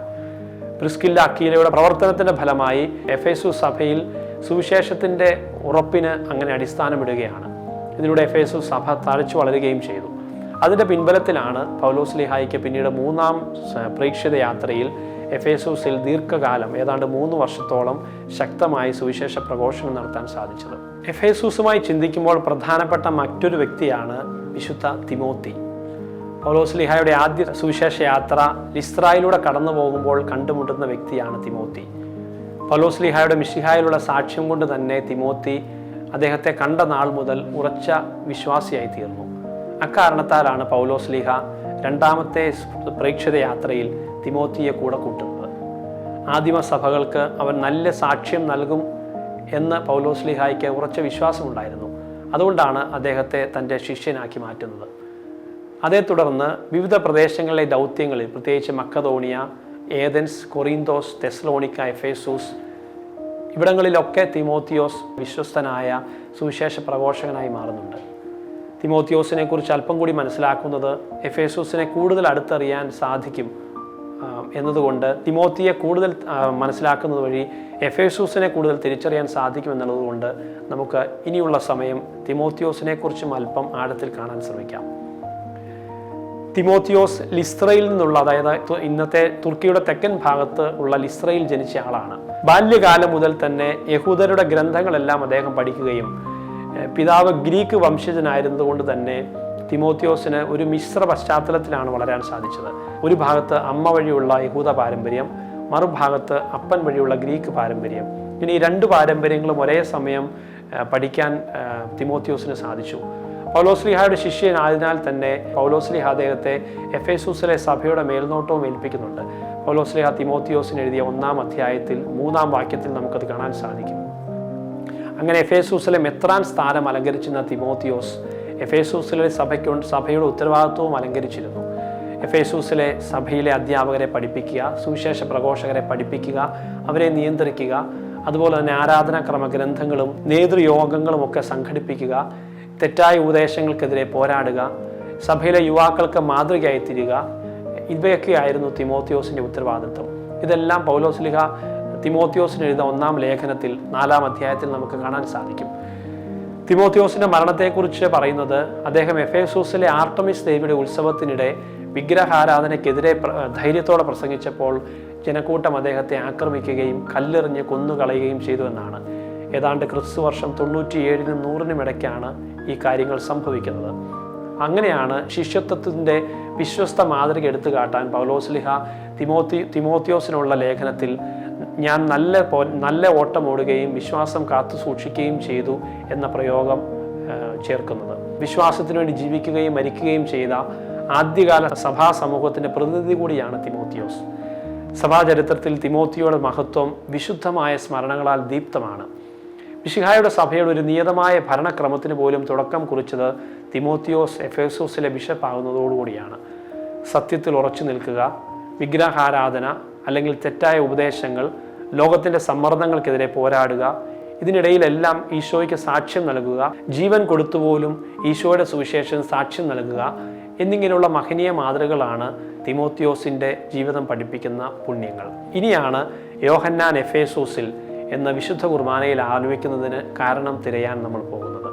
പ്രിസ്കില്ല അക്വിലയുടെ പ്രവർത്തനത്തിൻ്റെ ഫലമായി എഫേസൂസ് സഭയിൽ സുവിശേഷത്തിൻ്റെ ഉറപ്പിന് അങ്ങനെ അടിസ്ഥാനമിടുകയാണ്. ഇതിലൂടെ എഫേസൂസ് സഭ തഴച്ചു വളരുകയും ചെയ്തു. അതിൻ്റെ പിൻബലത്തിലാണ് പൗലോസ്ലീഹായ്ക്ക് പിന്നീട് 3-ാം പ്രേക്ഷിത യാത്രയിൽ എഫേസൂസിൽ ദീർഘകാലം ഏതാണ്ട് 3 വർഷത്തോളം ശക്തമായി സുവിശേഷ പ്രഘോഷണം നടത്താൻ സാധിച്ചത്. എഫേസൂസുമായി ചിന്തിക്കുമ്പോൾ പ്രധാനപ്പെട്ട മറ്റൊരു വ്യക്തിയാണ് വിശുദ്ധ തിമോത്തി. പൗലോസ്ലീഹായുടെ ആദ്യ സുവിശേഷ യാത്ര ലിസ്ത്രായിലൂടെ കടന്നു പോകുമ്പോൾ കണ്ടുമുട്ടുന്ന വ്യക്തിയാണ് തിമോത്തി. പൗലോസ്ലീഹായുടെ മിശിഹായിലുള്ള സാക്ഷ്യം കൊണ്ട് തന്നെ തിമോത്തി അദ്ദേഹത്തെ കണ്ട നാൾ മുതൽ ഉറച്ച വിശ്വാസിയായി തീർന്നു. അക്കാരണത്താലാണ് പൗലോസ്ലീഹ 2-ാമത്തെ പ്രേക്ഷിത യാത്രയിൽ തിമോത്തിയെ കൂടെ കൂട്ടുന്നത്. ആദിമസഭകൾക്ക് അവൻ നല്ല സാക്ഷ്യം നൽകും എന്ന് പൗലോസ്ലീഹായ്ക്ക് ഉറച്ച വിശ്വാസമുണ്ടായിരുന്നു. അതുകൊണ്ടാണ് അദ്ദേഹത്തെ തൻ്റെ ശിഷ്യനാക്കി മാറ്റുന്നത്. അതേ തുടർന്ന് വിവിധ പ്രദേശങ്ങളിലെ ദൗത്യങ്ങളിൽ, പ്രത്യേകിച്ച് മക്കതോണിയ, ഏതൻസ്, കൊറിന്തോസ്, തെസ്സലോണിക്ക, എഫേസൂസ് ഇവിടങ്ങളിലൊക്കെ തിമോത്തിയോസ് വിശ്വസ്തനായ സുവിശേഷ പ്രഘോഷകനായി മാറുന്നുണ്ട്. തിമോത്തിയോസിനെ കുറിച്ച് അല്പം കൂടി മനസ്സിലാക്കുന്നത് എഫേസൂസിനെ കൂടുതൽ അടുത്തറിയാൻ സാധിക്കും എന്നതുകൊണ്ട് തിമോത്തിയെ കൂടുതൽ മനസ്സിലാക്കുന്നത് വഴി എഫേസൂസിനെ കൂടുതൽ തിരിച്ചറിയാൻ സാധിക്കും എന്നുള്ളതുകൊണ്ട് നമുക്ക് ഇനിയുള്ള സമയം തിമോത്തിയോസിനെ കുറിച്ചും അല്പം ആഴത്തിൽ കാണാൻ ശ്രമിക്കാം. തിമോത്തിയോസ് ലിസ്ത്രയിൽ നിന്നുള്ള, അതായത് ഇന്നത്തെ തുർക്കിയുടെ തെക്കൻ ഭാഗത്ത് ഉള്ള ലിസ്ത്രയിൽ ജനിച്ച ആളാണ്. ബാല്യകാലം മുതൽ തന്നെ യഹൂദരുടെ ഗ്രന്ഥങ്ങളെല്ലാം അദ്ദേഹം പഠിക്കുകയും പിതാവ് ഗ്രീക്ക് വംശജനായിരുന്നതുകൊണ്ട് തന്നെ തിമോത്തിയോസിന് ഒരു മിശ്ര പശ്ചാത്തലത്തിലാണ് വളരാൻ സാധിച്ചത്. ഒരു ഭാഗത്ത് അമ്മ വഴിയുള്ള യഹൂദ പാരമ്പര്യം, മറുഭാഗത്ത് അപ്പൻ വഴിയുള്ള ഗ്രീക്ക് പാരമ്പര്യം. ഇനി ഈ 2 പാരമ്പര്യങ്ങളും ഒരേ സമയം പഠിക്കാൻ തിമോത്തിയോസിന് സാധിച്ചു. പൗലോസ്ലീഹായുടെ ശിഷ്യനായതിനാൽ തന്നെ പൗലോസ്ലീഹ അദ്ദേഹത്തെ എഫേസൂസിലെ സഭയുടെ മേൽനോട്ടവും ഏൽപ്പിക്കുന്നുണ്ട്. പൗലോസ്ലീഹ തിമോത്തിയോസിന് എഴുതിയ 1-ാം അധ്യായത്തിൽ 3-ാം വാക്യത്തിൽ നമുക്കത് കാണാൻ സാധിക്കും. അങ്ങനെ എഫേസൂസിലെ മെത്രാൻ സ്ഥാനം അലങ്കരിച്ചിരുന്ന തിമോത്തിയോസ് എഫേസൂസിലെ സഭയുടെ ഉത്തരവാദിത്വവും അലങ്കരിച്ചിരുന്നു. എഫേസൂസിലെ സഭയിലെ അധ്യാപകരെ പഠിപ്പിക്കുക, സുവിശേഷ പ്രഘോഷകരെ പഠിപ്പിക്കുക, അവരെ നിയന്ത്രിക്കുക, അതുപോലെ തന്നെ ആരാധനാക്രമ ഗ്രന്ഥങ്ങളും നേതൃയോഗങ്ങളും ഒക്കെ സംഘടിപ്പിക്കുക, തെറ്റായ ഉപദേശങ്ങൾക്കെതിരെ പോരാടുക, സഭയിലെ യുവാക്കൾക്ക് മാതൃകയായി തീരുക, ഇവയൊക്കെയായിരുന്നു തിമോത്തിയോസിൻ്റെ ഉത്തരവാദിത്വം. ഇതെല്ലാം പൗലോസ്ലീഹ തിമോത്തിയോസിന് എഴുതിയ 1-ാം ലേഖനത്തിൽ 4-ാം അധ്യായത്തിൽ നമുക്ക് കാണാൻ സാധിക്കും. തിമോത്തിയോസിന്റെ മരണത്തെക്കുറിച്ച് പറയുന്നത്, അദ്ദേഹം എഫേസൂസിലെ ആർട്ടമിസ് ദേവിയുടെ ഉത്സവത്തിനിടെ വിഗ്രഹാരാധനയ്ക്കെതിരെ ധൈര്യത്തോടെ പ്രസംഗിച്ചപ്പോൾ ജനക്കൂട്ടം അദ്ദേഹത്തെ ആക്രമിക്കുകയും കല്ലെറിഞ്ഞ് കൊന്നുകളയുകയും ചെയ്തു എന്നാണ്. ഏതാണ്ട് ക്രിസ്തുവർഷം 97-നും 100-നും ഇടയ്ക്കാണ് ഈ കാര്യങ്ങൾ സംഭവിക്കുന്നത്. അങ്ങനെയാണ് ശിഷ്യത്വത്തിൻ്റെ വിശ്വസ്ത മാതൃക എടുത്തു കാട്ടാൻ പൗലോസ്ലീഹ തിമോത്തിയോസിനുള്ള ലേഖനത്തിൽ ഞാൻ നല്ല ഓട്ടം ഓടുകയും വിശ്വാസം കാത്തു സൂക്ഷിക്കുകയും ചെയ്തു എന്ന പ്രയോഗം ചേർക്കുന്നത്. വിശ്വാസത്തിനു വേണ്ടി ജീവിക്കുകയും മരിക്കുകയും ചെയ്ത ആദ്യകാല സഭാ സമൂഹത്തിൻ്റെ പ്രതിനിധി കൂടിയാണ് തിമോത്തിയോസ്. സഭാചരിത്രത്തിൽ തിമോത്തിയുടെ മഹത്വം വിശുദ്ധമായ സ്മരണകളാൽ ദീപ്തമാണ്. മിശിഹായുടെ സഭയുടെ ഒരു നിയതമായ ഭരണക്രമത്തിന് പോലും തുടക്കം കുറിച്ചത് തിമോത്തിയോസ് എഫേസോസിലെ ബിഷപ്പാകുന്നതോടുകൂടിയാണ്. സത്യത്തിൽ ഉറച്ചു നിൽക്കുക, വിഗ്രഹാരാധന അല്ലെങ്കിൽ തെറ്റായ ഉപദേശങ്ങൾ, ലോകത്തിൻ്റെ സമ്മർദ്ദങ്ങൾക്കെതിരെ പോരാടുക, ഇതിനിടയിലെല്ലാം ഈശോയ്ക്ക് സാക്ഷ്യം നൽകുക, ജീവൻ കൊടുത്തുപോലും ഈശോയുടെ സുവിശേഷം സാക്ഷ്യം നൽകുക എന്നിങ്ങനെയുള്ള മഹനീയ മാതൃകകളാണ് തിമോത്തിയോസിൻ്റെ ജീവിതം പഠിപ്പിക്കുന്ന പുണ്യങ്ങൾ. ഇനിയാണ് യോഹന്നാൻ എഫേസൂസിൽ എന്ന വിശുദ്ധ കുർബാനയിൽ ആലപിക്കുന്നതിന് കാരണം തിരയാൻ നമ്മൾ പോകുന്നത്.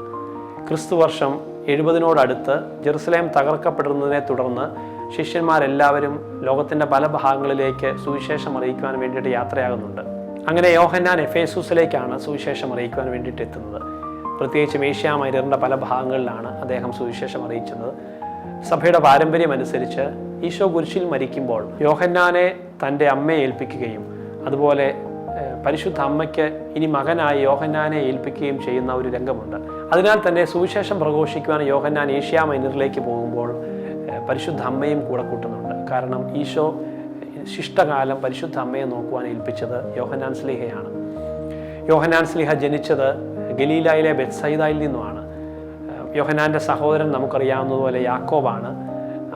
ക്രിസ്തുവർഷം 70-നോടടുത്ത് ജെറുസലേം തകർക്കപ്പെടുന്നതിനെ തുടർന്ന് ശിഷ്യന്മാരെല്ലാവരും ലോകത്തിൻ്റെ പല ഭാഗങ്ങളിലേക്ക് സുവിശേഷം അറിയിക്കുവാൻ വേണ്ടിയിട്ട് യാത്രയാകുന്നുണ്ട്. അങ്ങനെ യോഹന്നാൻ എഫേസൂസിലേക്കാണ് സുവിശേഷം അറിയിക്കുവാൻ വേണ്ടിയിട്ട് എത്തുന്നത്. പ്രത്യേകിച്ചും ഏഷ്യ മൈനറിൻ്റെ പല ഭാഗങ്ങളിലാണ് അദ്ദേഹം സുവിശേഷം അറിയിച്ചത്. സഭയുടെ പാരമ്പര്യം അനുസരിച്ച് ഈശോ കുരിശിൽ മരിക്കുമ്പോൾ യോഹന്നാനെ തൻ്റെ അമ്മയെ ഏൽപ്പിക്കുകയും അതുപോലെ പരിശുദ്ധ അമ്മയ്ക്ക് ഇനി മകനായി യോഹന്നാനെ ഏൽപ്പിക്കുകയും ചെയ്യുന്ന ഒരു രംഗമുണ്ട്. അതിനാൽ തന്നെ സുവിശേഷം പ്രഘോഷിക്കുവാൻ യോഹന്നാൻ ഏഷ്യ മൈനറിലേക്ക് പോകുമ്പോൾ പരിശുദ്ധ അമ്മയും കൂടെ കൂട്ടുന്നുണ്ട്. കാരണം ഈശോ ശിഷ്ടകാലം പരിശുദ്ധ അമ്മയെ നോക്കുവാൻ ഏൽപ്പിച്ചത് യോഹന്നാൻ സ്ലീഹയാണ്. യോഹന്നാൻ സ്ലീഹ ജനിച്ചത് ഗലീലായിലെ ബെത്സൈദയിൽ നിന്നുമാണ്. യോഹന്നാൻ്റെ സഹോദരൻ നമുക്കറിയാവുന്നതുപോലെ യാക്കോബാണ്.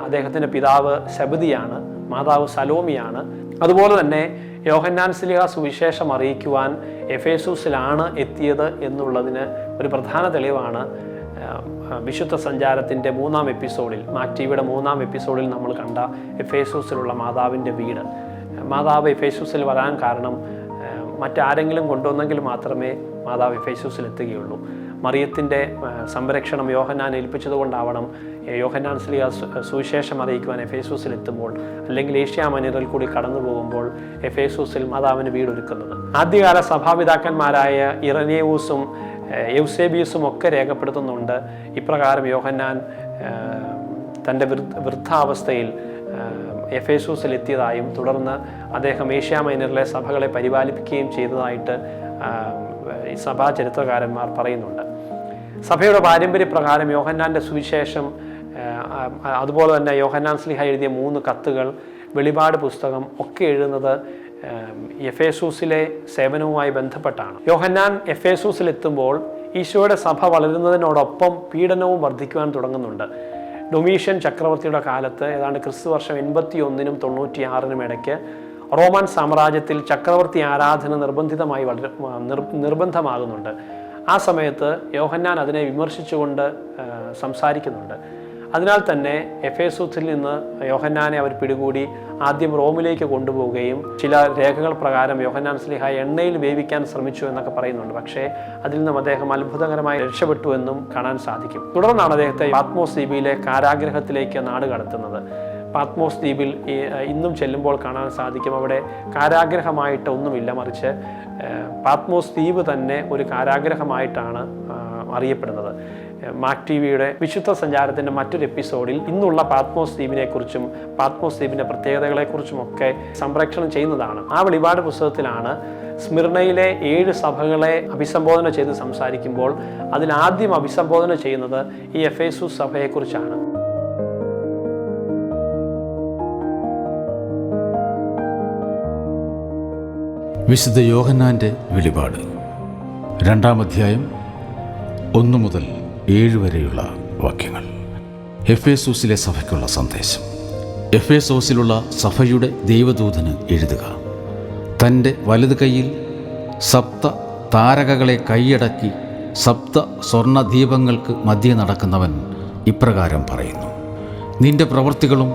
അദ്ദേഹത്തിൻ്റെ പിതാവ് സെബദിയാണ്, മാതാവ് സലോമിയാണ്. അതുപോലെ തന്നെ യോഹന്നാൻ സ്ലീഹ സുവിശേഷം അറിയിക്കുവാൻ എഫേസൂസിലാണ് എത്തിയത് എന്നുള്ളതിന് ഒരു പ്രധാന തെളിവാണ് വിശുദ്ധ സഞ്ചാരത്തിൻ്റെ 3-ാം എപ്പിസോഡിൽ, മാക്ടീവിയുടെ 3-ാം എപ്പിസോഡിൽ നമ്മൾ കണ്ട എഫേസൂസിലുള്ള മാതാവിൻ്റെ വീട്. മാതാവ് എഫേസൂസിൽ വരാൻ കാരണം മറ്റാരെങ്കിലും കൊണ്ടുവന്നെങ്കിൽ മാത്രമേ മാതാവ് എഫേസൂസിൽ എത്തുകയുള്ളൂ. മറിയത്തിൻ്റെ സംരക്ഷണം യോഹന്നാൻ ഏൽപ്പിച്ചതുകൊണ്ടാവണം യോഹന്നാൻ സ്ലീഹ സുവിശേഷം അറിയിക്കുവാൻ എഫേസൂസിൽ എത്തുമ്പോൾ അല്ലെങ്കിൽ ഏഷ്യ മൈനറിൽ കൂടി കടന്നു പോകുമ്പോൾ എഫേസൂസിൽ മാതാവിന് വീടൊരുക്കുന്നത്. ആദ്യകാല സഭാപിതാക്കന്മാരായ ഇറനേവൂസും യൗസേബിയസും ഒക്കെ രേഖപ്പെടുത്തുന്നുണ്ട് ഇപ്രകാരം യോഹന്നാൻ തൻ്റെ വൃദ്ധാവസ്ഥയിൽ എഫേസൂസിൽ എത്തിയതായും തുടർന്ന് അദ്ദേഹം ഏഷ്യ മൈനറിലെ സഭകളെ പരിപാലിപ്പിക്കുകയും ചെയ്തതായിട്ട് സഭാ ചരിത്രകാരന്മാർ പറയുന്നുണ്ട്. സഭയുടെ പാരമ്പര്യപ്രകാരം യോഹന്നാൻ്റെ സുവിശേഷം, അതുപോലെ തന്നെ യോഹന്നാൻ സ്ലീഹ എഴുതിയ 3 കത്തുകൾ, വെളിപാട് പുസ്തകം ഒക്കെ എഴുതുന്നത് എഫേസൂസിലെ സേവനവുമായി ബന്ധപ്പെട്ടാണ്. യോഹന്നാൻ എഫേസൂസിലെത്തുമ്പോൾ ഈശോയുടെ സഭ വളരുന്നതിനോടൊപ്പം പീഡനവും വർദ്ധിക്കുവാൻ തുടങ്ങുന്നുണ്ട്. ഡൊമീഷ്യൻ ചക്രവർത്തിയുടെ കാലത്ത് ഏതാണ്ട് ക്രിസ്തുവർഷം 81-നും 96-നും ഇടയ്ക്ക് റോമൻ സാമ്രാജ്യത്തിൽ ചക്രവർത്തി ആരാധന നിർബന്ധമാകുന്നുണ്ട്. ആ സമയത്ത് യോഹന്നാൻ അതിനെ വിമർശിച്ചുകൊണ്ട് സംസാരിക്കുന്നുണ്ട്. അതിനാൽ തന്നെ എഫേസൂസിൽ നിന്ന് യോഹന്നാനെ അവർ പിടികൂടി ആദ്യം റോമിലേക്ക് കൊണ്ടുപോവുകയും ചില രേഖകൾ പ്രകാരം യോഹന്നാൻ സ്ലീഹ എണ്ണയിൽ വേവിക്കാൻ ശ്രമിച്ചു എന്നൊക്കെ പറയുന്നുണ്ട്. പക്ഷേ അതിൽ നിന്നും അദ്ദേഹം അത്ഭുതകരമായി രക്ഷപ്പെട്ടു എന്നും കാണാൻ സാധിക്കും. തുടർന്നാണ് അദ്ദേഹത്തെ പാത്മോസ് ദ്വീപിലെ കാരാഗ്രഹത്തിലേക്ക് നാട് കടത്തുന്നത്. പാത്മോസ് ദ്വീപിൽ ഇന്നും ചെല്ലുമ്പോൾ കാണാൻ സാധിക്കും അവിടെ കാരാഗ്രഹമായിട്ട് ഒന്നുമില്ല, മറിച്ച് പാത്മോസ് ദ്വീപ് തന്നെ ഒരു കാരാഗ്രഹമായിട്ടാണ് അറിയപ്പെടുന്നത്. മാക് ടിവിയുടെ വിശുദ്ധ സഞ്ചാരത്തിൻ്റെ മറ്റൊരു എപ്പിസോഡിൽ ഇന്നുള്ള പാത്മോസ് ദ്വീപിനെക്കുറിച്ചും പാത്മോസ് ദ്വീപിൻ്റെ പ്രത്യേകതകളെക്കുറിച്ചുമൊക്കെ സംപ്രേക്ഷണം ചെയ്യുന്നതാണ്. ആ വെളിപാട് പുസ്തകത്തിലാണ് സ്മിർണയിലെ 7 സഭകളെ അഭിസംബോധന ചെയ്ത് സംസാരിക്കുമ്പോൾ അതിലാദ്യം അഭിസംബോധന ചെയ്യുന്നത് ഈ എഫേസൂസ് സഭയെക്കുറിച്ചാണ്. വിശുദ്ധ യോഹന്നാൻ്റെ വെളിപാട് 2-ാം അധ്യായം 1 മുതൽ 7 വരെയുള്ള വാക്യങ്ങൾ. എഫേസൂസിലെ സഭയ്ക്കുള്ള സന്ദേശം. എഫേസോസിലുള്ള സഭയുടെ ദൈവദൂതന് എഴുതുക. തൻ്റെ വലത് കൈയിൽ 7 താരകകളെ കൈയടക്കി 7 സ്വർണ്ണദീപങ്ങൾക്ക് മധ്യേ നടക്കുന്നവൻ ഇപ്രകാരം പറയുന്നു: നിന്റെ പ്രവൃത്തികളും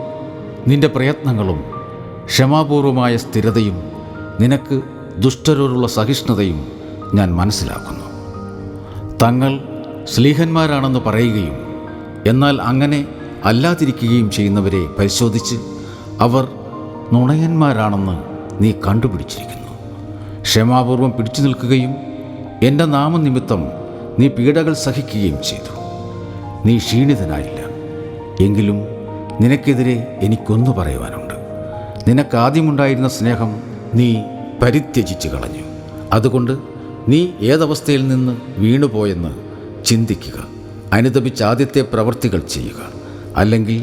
നിന്റെ പ്രയത്നങ്ങളും ക്ഷമാപൂർവമായ സ്ഥിരതയും നിനക്ക് ദുഷ്ടരോടുള്ള സഹിഷ്ണുതയും ഞാൻ മനസ്സിലാക്കുന്നു. തങ്ങൾ ശ്ലീഹന്മാരാണെന്ന് പറയുകയും എന്നാൽ അങ്ങനെ അല്ലാതിരിക്കുകയും ചെയ്യുന്നവരെ പരിശോധിച്ച് അവർ നുണയന്മാരാണെന്ന് നീ കണ്ടുപിടിച്ചിരിക്കുന്നു. ക്ഷമാപൂർവം പിടിച്ചു നിൽക്കുകയും എൻ്റെ നാമനിമിത്തം നീ പീഡകൾ സഹിക്കുകയും ചെയ്തു. നീ ക്ഷീണിതനായില്ല. എങ്കിലും നിനക്കെതിരെ എനിക്കൊന്നു പറയുവാനുണ്ട്. നിനക്കാദ്യമുണ്ടായിരുന്ന സ്നേഹം നീ പരിത്യജിച്ചു കളഞ്ഞു. അതുകൊണ്ട് നീ ഏതവസ്ഥയിൽ നിന്ന് വീണുപോയെന്ന് ചിന്തിക്കുക. അനുതപിച്ച് ആദ്യത്തെ പ്രവൃത്തികൾ ചെയ്യുക. അല്ലെങ്കിൽ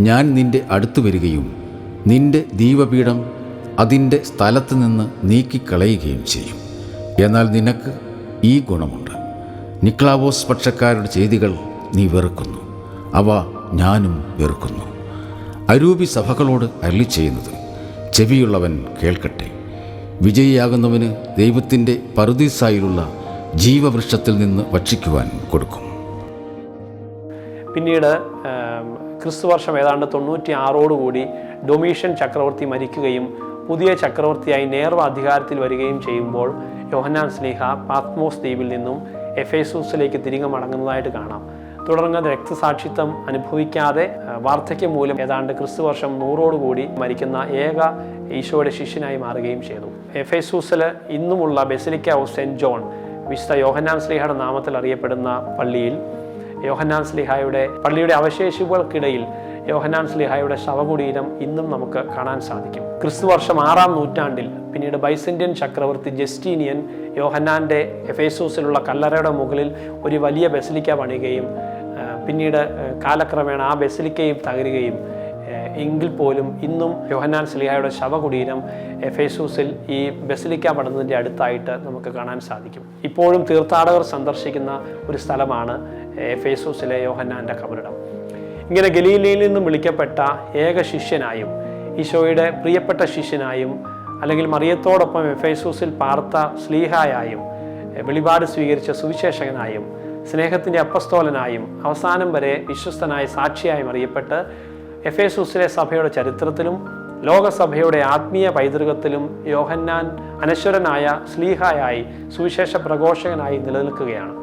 ഞാൻ നിന്റെ അടുത്തു വരികയും നിന്റെ ദീപപീഠം അതിൻ്റെ സ്ഥലത്ത് നിന്ന് നീക്കിക്കളയുകയും ചെയ്യും. എന്നാൽ നിനക്ക് ഈ ഗുണമുണ്ട്: നിക്ലാവോസ് പക്ഷക്കാരുടെ ചെയ്തികൾ നീ വെറുക്കുന്നു. അവ ഞാനും വെറുക്കുന്നു. അരൂപി സഭകളോട് അരുളിച്ചെയ്യുന്നത് ചെവിയുള്ളവൻ കേൾക്കട്ടെ. വിജയിയാകുന്നവന് ദൈവത്തിൻ്റെ പറുദീസായിലുള്ള ജീവവൃക്ഷത്തിൽ നിന്ന് ഭക്ഷിക്കുവാൻ കൊടുക്കും. പിന്നീട് ക്രിസ്തുവർഷം ഏതാണ്ട് 96 ഡൊമീഷ്യൻ ചക്രവർത്തി മരിക്കുകയും പുതിയ ചക്രവർത്തിയായി നേർവ അധികാരത്തിൽ വരികയും ചെയ്യുമ്പോൾ യോഹന്നാൻ ശ്ലീഹ പാത്മോസ് ദ്വീപിൽ നിന്നും എഫേസൂസിലേക്ക് തിരികെ മടങ്ങുന്നതായിട്ട് കാണാം. തുടർന്ന് രക്തസാക്ഷിത്വം അനുഭവിക്കാതെ വാർദ്ധക്യം മൂലം ഏതാണ്ട് ക്രിസ്തുവർഷം 100 മരിക്കുന്ന ഏക ഈശോയുടെ ശിഷ്യനായി മാറുകയും ചെയ്തു. എഫേസൂസിൽ ഇന്നുമുള്ള ബെസിലിക്ക ഓഫ് സെൻറ്റ് ജോൺ, വിശുദ്ധ യോഹന്നാൻ ശ്ലീഹയുടെ നാമത്തിൽ അറിയപ്പെടുന്ന പള്ളിയിൽ യോഹന്നാൻ ശ്ലീഹായുടെ പള്ളിയുടെ അവശേഷിപ്പുകൾക്കിടയിൽ യോഹന്നാൻ ശ്ലീഹായുടെ ശവകുടീരം ഇന്നും നമുക്ക് കാണാൻ സാധിക്കും. ക്രിസ്തുവർഷം 6-ാം നൂറ്റാണ്ടിൽ പിന്നീട് ബൈസന്റിയൻ ചക്രവർത്തി ജസ്റ്റീനിയൻ യോഹന്നാൻ്റെ എഫേസൂസിലുള്ള കല്ലറയുടെ മുകളിൽ ഒരു വലിയ ബെസിലിക്ക പണിയുകയും പിന്നീട് കാലക്രമേണ ആ ബെസിലിക്കയും തകരുകയും എങ്കിൽ പോലും ഇന്നും യോഹന്നാൻ ശ്ലീഹായുടെ ശവകുടീരം എഫേസൂസിൽ ഈ ബെസിലിക്ക പണിതതിൻ്റെ അടുത്തായിട്ട് നമുക്ക് കാണാൻ സാധിക്കും. ഇപ്പോഴും തീർത്ഥാടകർ സന്ദർശിക്കുന്ന ഒരു സ്ഥലമാണ് എഫേസൂസിലെ യോഹന്നാൻ്റെ കബറിടം. ഇങ്ങനെ ഗലീലയിൽ നിന്നും വിളിക്കപ്പെട്ട ഏക ശിഷ്യനായും ഈശോയുടെ പ്രിയപ്പെട്ട ശിഷ്യനായും അല്ലെങ്കിൽ മറിയത്തോടൊപ്പം എഫേസൂസിൽ പാർത്ത ശ്ലീഹായായും വെളിപാട് സ്വീകരിച്ച സുവിശേഷകനായും സ്നേഹത്തിൻ്റെ അപ്പസ്തോലനായും അവസാനം വരെ വിശ്വസ്തനായ സാക്ഷിയായും അറിയപ്പെട്ട് എഫേസൂസിലെ സഭയുടെ ചരിത്രത്തിലും ലോകസഭയുടെ ആത്മീയ പൈതൃകത്തിലും യോഹന്നാൻ അനശ്വരനായ ശ്ലീഹായായി സുവിശേഷ പ്രഘോഷകനായി നിലനിൽക്കുകയാണ്.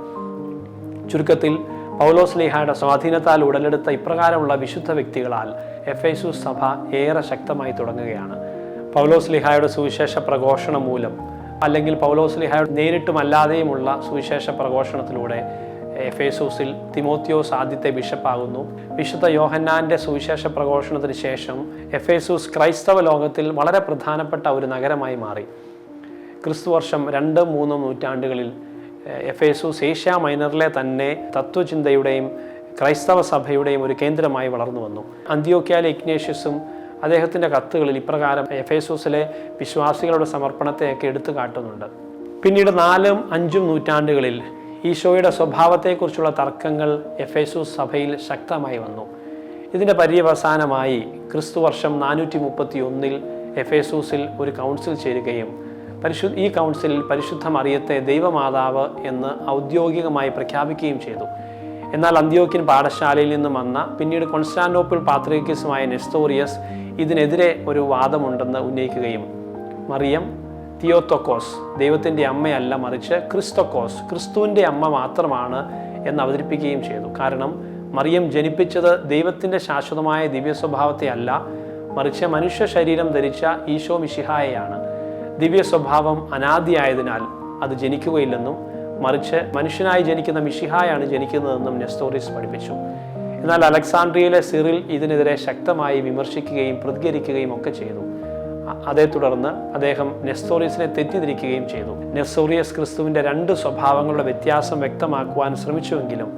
ചുരുക്കത്തിൽ പൗലോസ് ശ്ലീഹായുടെ സ്വാധീനത്താൽ ഉടലെടുത്ത ഇപ്രകാരമുള്ള വിശുദ്ധ വ്യക്തികളാൽ എഫേസൂസ് സഭ ഏറെ ശക്തമായി തുടങ്ങുകയാണ്. പൗലോസ് ശ്ലീഹായുടെ സുവിശേഷ പ്രഘോഷണം മൂലം അല്ലെങ്കിൽ പൗലോസ് ശ്ലീഹായുടെ നേരിട്ടും അല്ലാതെയുമുള്ള സുവിശേഷ പ്രഘോഷണത്തിലൂടെ എഫേസൂസിൽ തിമോത്തിയോസ് ആദ്യത്തെ ബിഷപ്പാകുന്നു. വിശുദ്ധ യോഹന്നാൻ്റെ സുവിശേഷ പ്രഘോഷണത്തിന് ശേഷം എഫേസൂസ് ക്രൈസ്തവ ലോകത്തിൽ വളരെ പ്രധാനപ്പെട്ട ഒരു നഗരമായി മാറി. ക്രിസ്തുവർഷം 2-3 നൂറ്റാണ്ടുകളിൽ എഫേസൂസ് ഏഷ്യ മൈനറിലെ തന്നെ തത്വചിന്തയുടെയും ക്രൈസ്തവ സഭയുടെയും ഒരു കേന്ദ്രമായി വളർന്നു വന്നു. അന്ത്യോക്യയിലെ ഇഗ്നേഷ്യസും അദ്ദേഹത്തിൻ്റെ കത്തുകളിൽ ഇപ്രകാരം എഫേസൂസിലെ വിശ്വാസികളുടെ സമർപ്പണത്തെയൊക്കെ എടുത്തു കാട്ടുന്നുണ്ട്. പിന്നീട് 4-5 നൂറ്റാണ്ടുകളിൽ ഈശോയുടെ സ്വഭാവത്തെക്കുറിച്ചുള്ള തർക്കങ്ങൾ എഫേസൂസ് സഭയിൽ ശക്തമായി വന്നു. ഇതിൻ്റെ പര്യവസാനമായി ക്രിസ്തുവർഷം 431 എഫേസൂസിൽ ഒരു കൗൺസിൽ ചേരുകയും ഈ കൗൺസിലിൽ പരിശുദ്ധ മറിയത്തെ ദൈവമാതാവ് എന്ന് ഔദ്യോഗികമായി പ്രഖ്യാപിക്കുകയും ചെയ്തു. എന്നാൽ അന്ത്യോക്യൻ പാഠശാലയിൽ നിന്നും വന്ന പിന്നീട് കോൺസ്റ്റാന്റിനോപ്പിൾ പാത്രിയർക്കീസുമായ നെസ്തോറിയസ് ഇതിനെതിരെ ഒരു വാദമുണ്ടെന്ന് ഉന്നയിക്കുകയും മറിയം തിയോത്തോക്കോസ് ദൈവത്തിൻ്റെ അമ്മയല്ല, മറിച്ച് ക്രിസ്തോക്കോസ് ക്രിസ്തുവിൻ്റെ അമ്മ മാത്രമാണ് എന്ന് അവതരിപ്പിക്കുകയും ചെയ്തു. കാരണം മറിയം ജനിപ്പിച്ചത് ദൈവത്തിൻ്റെ ശാശ്വതമായ ദിവ്യ സ്വഭാവത്തെ അല്ല, മറിച്ച് മനുഷ്യ ശരീരം ധരിച്ച ഈശോ മിശിഹായെയാണ്. ദിവ്യ സ്വഭാവം അനാദിയായതിനാൽ അത് ജനിക്കുകയില്ലെന്നും മറിച്ച് മനുഷ്യനായി ജനിക്കുന്ന മിശിഹായാണ് ജനിക്കുന്നതെന്നും നെസ്റ്റോറിയസ് പഠിപ്പിച്ചു. എന്നാൽ അലക്സാണ്ട്രിയയിലെ സിറിൽ ഇതിനെതിരെ ശക്തമായി വിമർശിക്കുകയും പ്രതികരിക്കുകയും ഒക്കെ ചെയ്തു. അതേ തുടർന്ന് അദ്ദേഹം നെസ്റ്റോറിയസിനെ തെറ്റിദ്ധരിക്കുകയും ചെയ്തു. നെസ്റ്റോറിയസ് ക്രിസ്തുവിൻ്റെ 2 സ്വഭാവങ്ങളുടെ വ്യത്യാസം വ്യക്തമാക്കുവാൻ ശ്രമിച്ചുവെങ്കിലും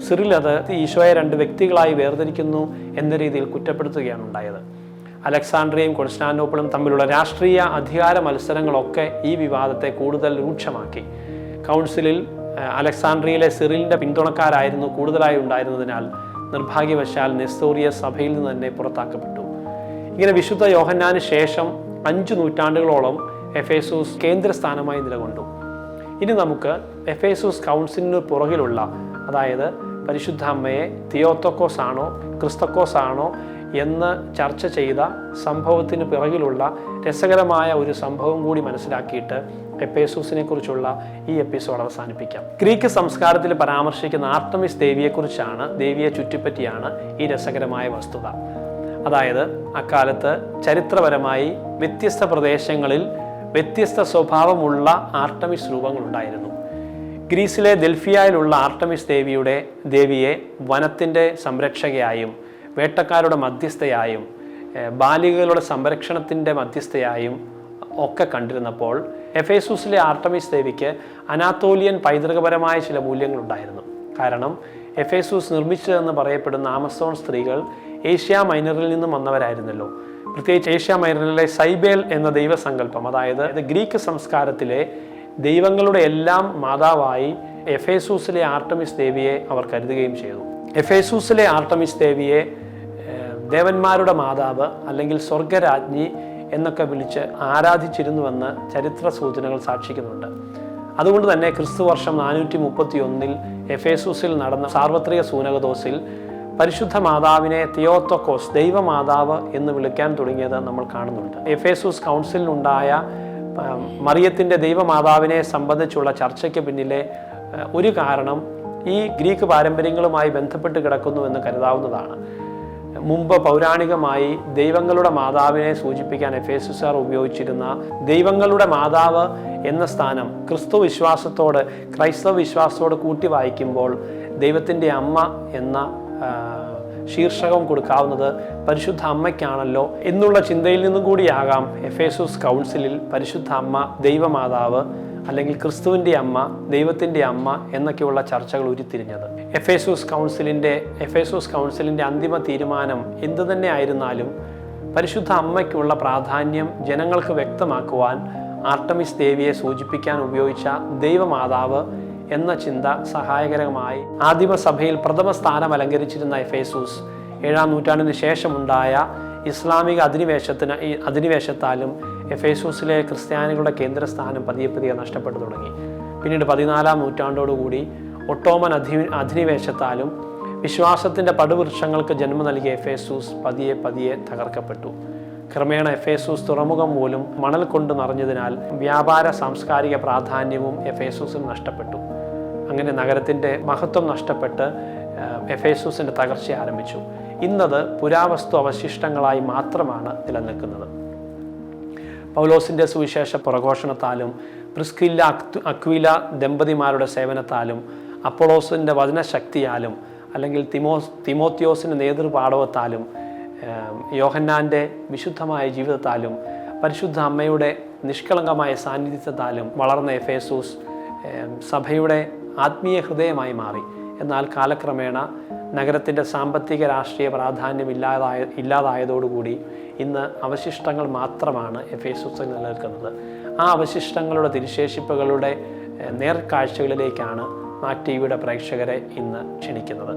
സിറിൽ അത് ഈശോയെ 2 വ്യക്തികളായി വേർതിരിക്കുന്നു എന്ന രീതിയിൽ കുറ്റപ്പെടുത്തുകയാണ് ഉണ്ടായത്. അലക്സാണ്ട്രിയയും കോൺസ്റ്റാന്റിനോപ്പിളും തമ്മിലുള്ള രാഷ്ട്രീയ അധികാര മത്സരങ്ങളൊക്കെ ഈ വിവാദത്തെ കൂടുതൽ രൂക്ഷമാക്കി. കൗൺസിലിൽ അലക്സാണ്ട്രിയയിലെ സിറിലിൻ്റെ പിന്തുണക്കാരായിരുന്നു കൂടുതലായി ഉണ്ടായിരുന്നതിനാൽ നിർഭാഗ്യവശാൽ നെസ്റ്റോറിയസ് സഭയിൽ നിന്ന് തന്നെ പുറത്താക്കപ്പെട്ടു. ഇങ്ങനെ വിശുദ്ധ യോഹന്നാന് ശേഷം 5 നൂറ്റാണ്ടുകളോളം എഫേസൂസ് കേന്ദ്രസ്ഥാനമായി നിലകൊണ്ടു. ഇനി നമുക്ക് എഫേസൂസ് കൗൺസിലിന് പുറകിലുള്ള, അതായത് പരിശുദ്ധ അമ്മയെ തിയോത്തോക്കോസ് ആണോ ക്രിസ്തക്കോസ് ആണോ എന്ന് ചർച്ച ചെയ്ത സംഭവത്തിന് പിറകിലുള്ള രസകരമായ ഒരു സംഭവം കൂടി മനസ്സിലാക്കിയിട്ട് എഫേസൂസിനെ കുറിച്ചുള്ള ഈ എപ്പിസോഡ് അവസാനിപ്പിക്കാം. ഗ്രീക്ക് സംസ്കാരത്തിൽ പരാമർശിക്കുന്ന ആർട്ടമിസ് ദേവിയെക്കുറിച്ചാണ്, ദേവിയെ ചുറ്റിപ്പറ്റിയാണ് ഈ രസകരമായ വസ്തുത. അതായത് അക്കാലത്ത് ചരിത്രപരമായി വ്യത്യസ്ത പ്രദേശങ്ങളിൽ വ്യത്യസ്ത സ്വഭാവമുള്ള ആർട്ടമിസ് രൂപങ്ങളുണ്ടായിരുന്നു. ഗ്രീസിലെ ദെൽഫിയയിലുള്ള ആർട്ടമിസ് ദേവിയെ വനത്തിൻ്റെ സംരക്ഷകയായും വേട്ടക്കാരുടെ മധ്യസ്ഥയായും ബാലികകളുടെ സംരക്ഷണത്തിൻ്റെ മധ്യസ്ഥയായും ഒക്കെ കണ്ടിരുന്നപ്പോൾ എഫേസൂസിലെ ആർട്ടമിസ് ദേവിക്ക് അനാത്തോലിയൻ പൈതൃകപരമായ ചില മൂല്യങ്ങളുണ്ടായിരുന്നു. കാരണം എഫേസൂസ് നിർമ്മിച്ചതെന്ന് പറയപ്പെടുന്ന ആമസോൺ സ്ത്രീകൾ ഏഷ്യ മൈനറിൽ നിന്നും വന്നവരായിരുന്നല്ലോ. പ്രത്യേകിച്ച് ഏഷ്യ മൈനറിലെ സൈബേൽ എന്ന ദൈവസങ്കല്പം, അതായത് ഗ്രീക്ക് സംസ്കാരത്തിലെ ദൈവങ്ങളുടെ എല്ലാം മാതാവായി എഫേസൂസിലെ ആർട്ടമിസ് ദേവിയെ അവർ കരുതുകയും ചെയ്തു. എഫേസൂസിലെ ആർട്ടമിസ് ദേവിയെ ദേവന്മാരുടെ മാതാവ് അല്ലെങ്കിൽ സ്വർഗരാജ്ഞി എന്നൊക്കെ വിളിച്ച് ആരാധിച്ചിരുന്നുവെന്ന് ചരിത്ര സൂചനകൾ സാക്ഷിക്കുന്നുണ്ട്. അതുകൊണ്ട് തന്നെ ക്രിസ്തുവർഷം 431 എഫേസൂസിൽ നടന്ന സാർവത്രിക സൂനകദോസിൽ പരിശുദ്ധ മാതാവിനെ തിയോത്തോക്കോസ്, ദൈവമാതാവ് എന്ന് വിളിക്കാൻ തുടങ്ങിയത് നമ്മൾ കാണുന്നുണ്ട്. എഫേസൂസ് കൗൺസിലിനുണ്ടായ മറിയത്തിൻ്റെ ദൈവമാതാവിനെ സംബന്ധിച്ചുള്ള ചർച്ചയ്ക്ക് പിന്നിലെ ഒരു കാരണം ഈ ഗ്രീക്ക് പാരമ്പര്യങ്ങളുമായി ബന്ധപ്പെട്ട് കിടക്കുന്നുവെന്ന് കരുതാവുന്നതാണ്. മുമ്പ് പൗരാണികമായി ദൈവങ്ങളുടെ മാതാവിനെ സൂചിപ്പിക്കാൻ എഫേസുകാർ ഉപയോഗിച്ചിരുന്ന ദൈവങ്ങളുടെ മാതാവ് എന്ന സ്ഥാനം ക്രൈസ്തവ വിശ്വാസത്തോട് കൂട്ടി വായിക്കുമ്പോൾ ദൈവത്തിൻ്റെ അമ്മ എന്ന ശീർഷകം കൊടുക്കാവുന്നത് പരിശുദ്ധ അമ്മയ്ക്കാണല്ലോ എന്നുള്ള ചിന്തയിൽ നിന്നും കൂടിയാകാം എഫേസൂസ് കൗൺസിലിൽ പരിശുദ്ധ അമ്മ ദൈവമാതാവ് അല്ലെങ്കിൽ ക്രിസ്തുവിൻ്റെ അമ്മ, ദൈവത്തിൻ്റെ അമ്മ എന്നൊക്കെയുള്ള ചർച്ചകൾ ഉരുത്തിരിഞ്ഞത്. എഫേസൂസ് കൗൺസിലിൻ്റെ അന്തിമ തീരുമാനം എന്തു തന്നെ ആയിരുന്നാലും പരിശുദ്ധ അമ്മയ്ക്കുള്ള പ്രാധാന്യം ജനങ്ങൾക്ക് വ്യക്തമാക്കുവാൻ ആർട്ടമിസ് ദേവിയെ സൂചിപ്പിക്കാൻ ഉപയോഗിച്ച ദൈവമാതാവ് എന്ന ചിന്ത സഹായകരമായി ആദിമസഭയിൽ പ്രഥമ സ്ഥാനം അലങ്കരിച്ചിരുന്ന എഫേസൂസ് 7-ാം നൂറ്റാണ്ടിന് ശേഷമുണ്ടായ ഇസ്ലാമിക അധിനിവേശത്താലും എഫേസൂസിലെ ക്രിസ്ത്യാനികളുടെ കേന്ദ്രസ്ഥാനം പതിയെ നഷ്ടപ്പെട്ടു തുടങ്ങി. പിന്നീട് 14-ാം നൂറ്റാണ്ടോടുകൂടി ഒട്ടോമൻ അധിനിവേശത്താലും വിശ്വാസത്തിൻ്റെ പടുവൃക്ഷങ്ങൾക്ക് ജന്മം നൽകിയ എഫേസൂസ് പതിയെ തകർക്കപ്പെട്ടു. ക്രമേണ എഫേസൂസ് തുറമുഖം പോലും മണൽ കൊണ്ട് നിറഞ്ഞതിനാൽ വ്യാപാര സാംസ്കാരിക പ്രാധാന്യവും എഫേസൂസിന് നഷ്ടപ്പെട്ടു. അങ്ങനെ നഗരത്തിൻ്റെ മഹത്വം നഷ്ടപ്പെട്ട് എഫേസൂസിൻ്റെ തകർച്ച ആരംഭിച്ചു. ഇന്നത് പുരാവസ്തു അവശിഷ്ടങ്ങളായി മാത്രമാണ് നിലനിൽക്കുന്നത്. പൗലോസിൻ്റെ സുവിശേഷ പ്രഘോഷണത്താലും പ്രിസ്കില്ല അക്വില ദമ്പതിമാരുടെ സേവനത്താലും അപ്പൊളോസിൻ്റെ വചനശക്തിയാലും അല്ലെങ്കിൽ തിമോത്തിയോസിൻ്റെ നേതൃപാടവത്താലും യോഹന്നാൻ്റെ വിശുദ്ധമായ ജീവിതത്താലും പരിശുദ്ധ അമ്മയുടെ നിഷ്കളങ്കമായ സാന്നിധ്യത്താലും വളർന്ന എഫേസൂസ് സഭയുടെ ആത്മീയ ഹൃദയമായി മാറി. എന്നാൽ കാലക്രമേണ നഗരത്തിൻ്റെ സാമ്പത്തിക രാഷ്ട്രീയ പ്രാധാന്യം ഇല്ലാതായതോടുകൂടി ഇന്ന് അവശിഷ്ടങ്ങൾ മാത്രമാണ് എഫേസൂസിൽ നിലനിൽക്കുന്നത്. ആ അവശിഷ്ടങ്ങളുടെ തിരുശേഷിപ്പുകളുടെ നേർക്കാഴ്ചകളിലേക്കാണ് മാക് ടിവിയുടെ പ്രേക്ഷകരെ ഇന്ന് ക്ഷണിക്കുന്നത്.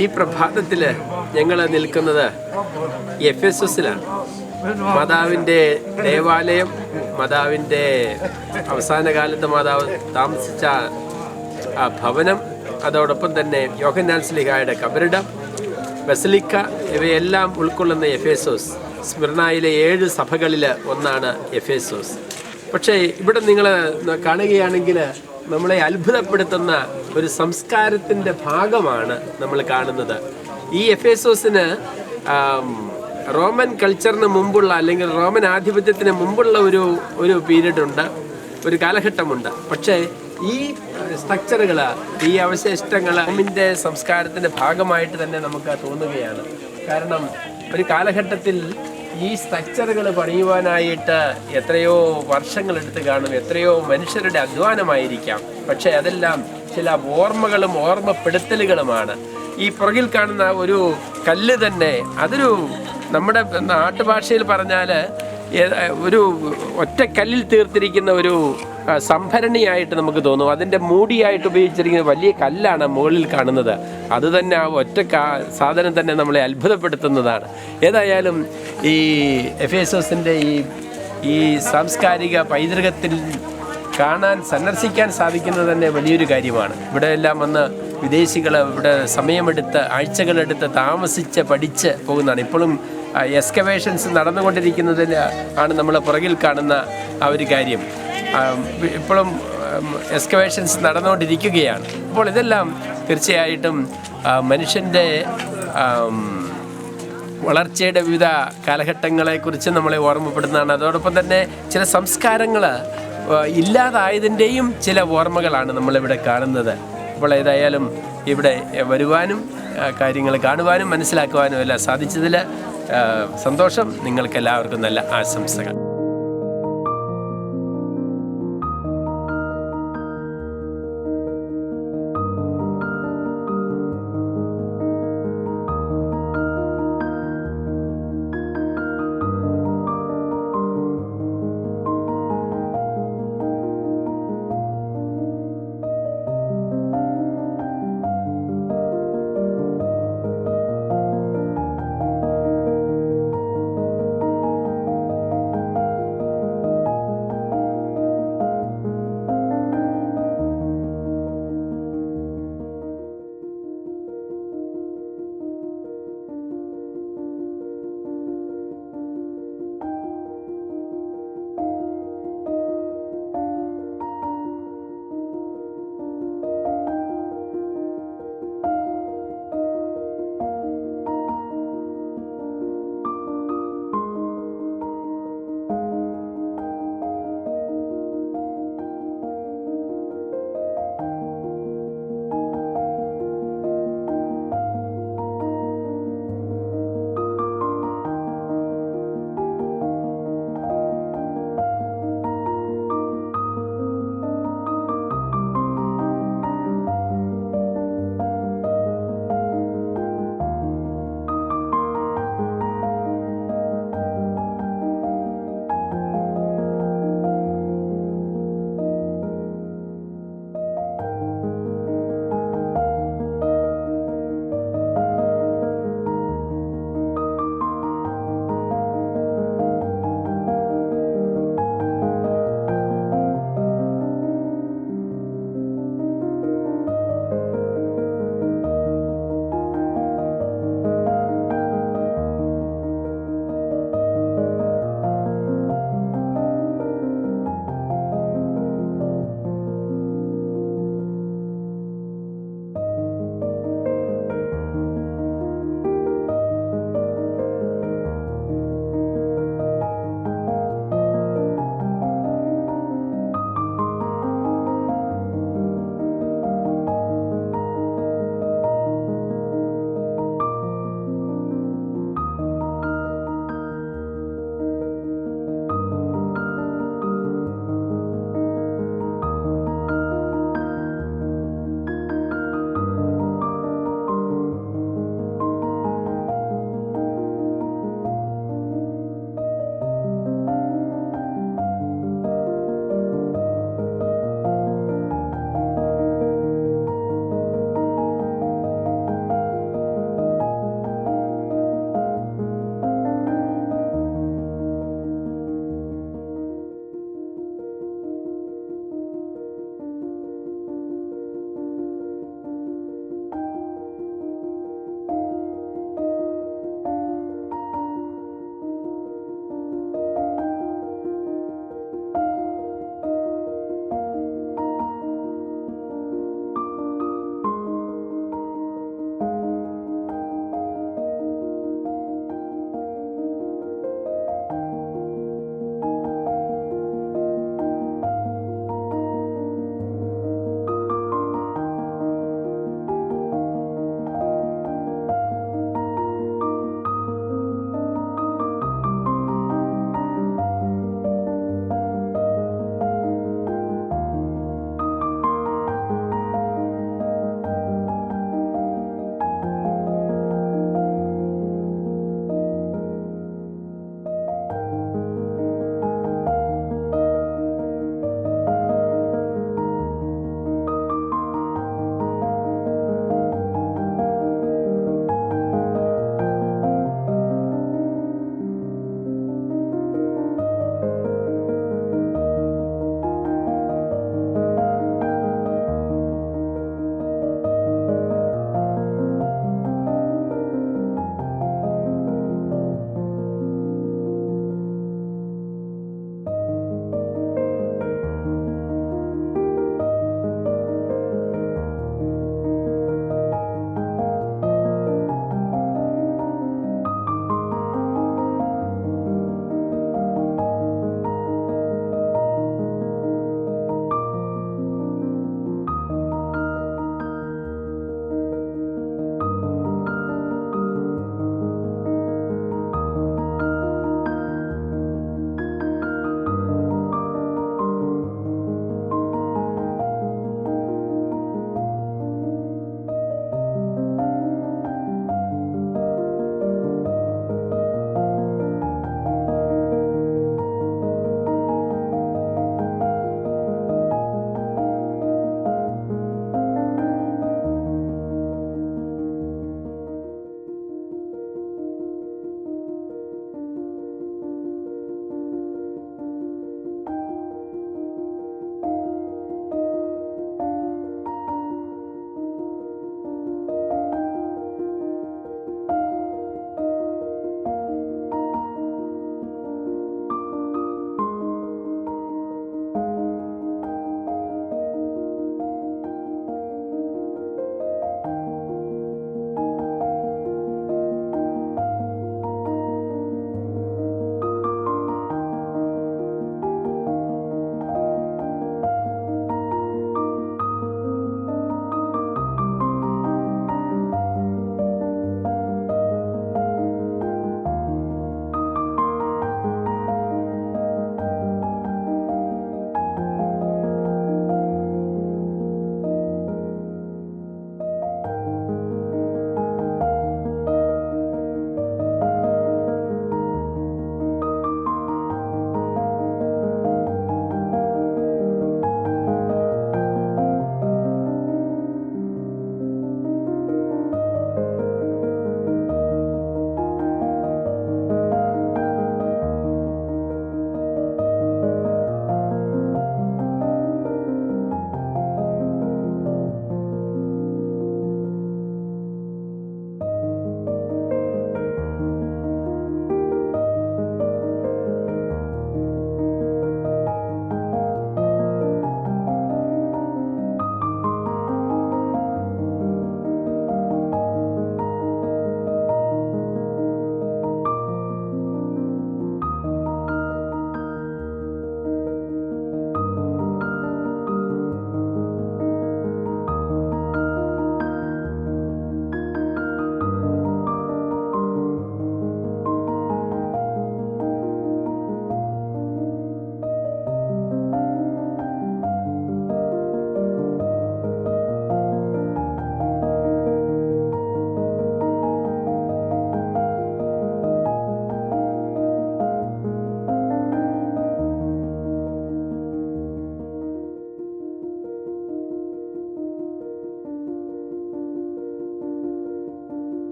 ഈ പ്രഭാതത്തിൽ ഞങ്ങൾ നിൽക്കുന്നത് എഫെസസിലാണ്. മാതാവിൻ്റെ ദേവാലയം, മാതാവിൻ്റെ അവസാന കാലത്ത് മാതാവ് താമസിച്ച ആ ഭവനം, അതോടൊപ്പം തന്നെ യോഹന്നാൻ ശ്ലീഹായുടെ കബറിടം, ബസലിക്ക, ഇവയെല്ലാം ഉൾക്കൊള്ളുന്ന എഫേസോസ് സ്മിർനായിലെ 7 സഭകളിൽ ഒന്നാണ് എഫേസോസ്. പക്ഷേ ഇവിടെ നിങ്ങൾ കാണുകയാണെങ്കിൽ നമ്മളെ അത്ഭുതപ്പെടുത്തുന്ന ഒരു സംസ്കാരത്തിൻ്റെ ഭാഗമാണ് നമ്മൾ കാണുന്നത്. ഈ എഫേസോസിന് റോമൻ കൾച്ചറിന് മുമ്പുള്ള, അല്ലെങ്കിൽ റോമൻ ആധിപത്യത്തിന് മുമ്പുള്ള ഒരു പീരീഡ് ഉണ്ട്, ഒരു കാലഘട്ടമുണ്ട്. പക്ഷേ ഈ സ്ട്രക്ചറുകൾ, ഈ അവശിഷ്ടങ്ങൾ റോമിൻ്റെ സംസ്കാരത്തിൻ്റെ ഭാഗമായിട്ട് തന്നെ നമുക്ക് തോന്നുകയാണ്. കാരണം ഒരു കാലഘട്ടത്തിൽ ഈ സ്ട്രക്ചറുകൾ പണിയുവാനായിട്ട് എത്രയോ വർഷങ്ങളെടുത്ത് കാണും, എത്രയോ മനുഷ്യരുടെ അധ്വാനമായിരിക്കാം. പക്ഷേ അതെല്ലാം ചില ഓർമ്മകളും ഓർമ്മപ്പെടുത്തലുകളുമാണ്. ഈ പുറകിൽ കാണുന്ന ഒരു കല്ല് തന്നെ, അതൊരു നമ്മുടെ നാട്ടുഭാഷയിൽ പറഞ്ഞാൽ ഒരു ഒറ്റ കല്ലിൽ തീർത്തിരിക്കുന്ന ഒരു സംഭരണിയായിട്ട് നമുക്ക് തോന്നും. അതിൻ്റെ മൂടിയായിട്ട് ഉപയോഗിച്ചിരിക്കുന്ന വലിയ കല്ലാണ് മുകളിൽ കാണുന്നത്. അത് തന്നെ ആ ഒറ്റ സാധനം തന്നെ നമ്മളെ അത്ഭുതപ്പെടുത്തുന്നതാണ്. ഏതായാലും ഈ എഫേസോസിൻ്റെ ഈ സാംസ്കാരിക പൈതൃകത്തിൽ സന്ദർശിക്കാൻ സാധിക്കുന്നത് തന്നെ വലിയൊരു കാര്യമാണ്. ഇവിടെ എല്ലാം വന്ന് വിദേശികൾ ഇവിടെ സമയമെടുത്ത് ആഴ്ചകളെടുത്ത് താമസിച്ച് പഠിച്ച് പോകുന്നതാണ്. ഇപ്പോഴും എക്സ്കവേഷൻസ് നടന്നുകൊണ്ടിരിക്കുന്നതിൽ ആണ് നമ്മൾ പുറകിൽ കാണുന്ന ആ ഒരു കാര്യം. ഇപ്പോഴും എക്സ്കവേഷൻസ് നടന്നുകൊണ്ടിരിക്കുകയാണ്. അപ്പോൾ ഇതെല്ലാം തീർച്ചയായിട്ടും മനുഷ്യൻ്റെ വളർച്ചയുടെ വിവിധ കാലഘട്ടങ്ങളെക്കുറിച്ച് നമ്മളെ ഓർമ്മപ്പെടുന്നതാണ്. അതോടൊപ്പം തന്നെ ചില സംസ്കാരങ്ങൾ ഇല്ലാതായതിൻ്റെയും ചില ഓർമ്മകളാണ് നമ്മളിവിടെ കാണുന്നത്. അപ്പോൾ ഏതായാലും ഇവിടെ വരുവാനും കാര്യങ്ങൾ കാണുവാനും മനസ്സിലാക്കുവാനും എല്ലാം സാധിച്ചതിൽ സന്തോഷം. നിങ്ങൾക്കെല്ലാവർക്കും നല്ല ആശംസകൾ.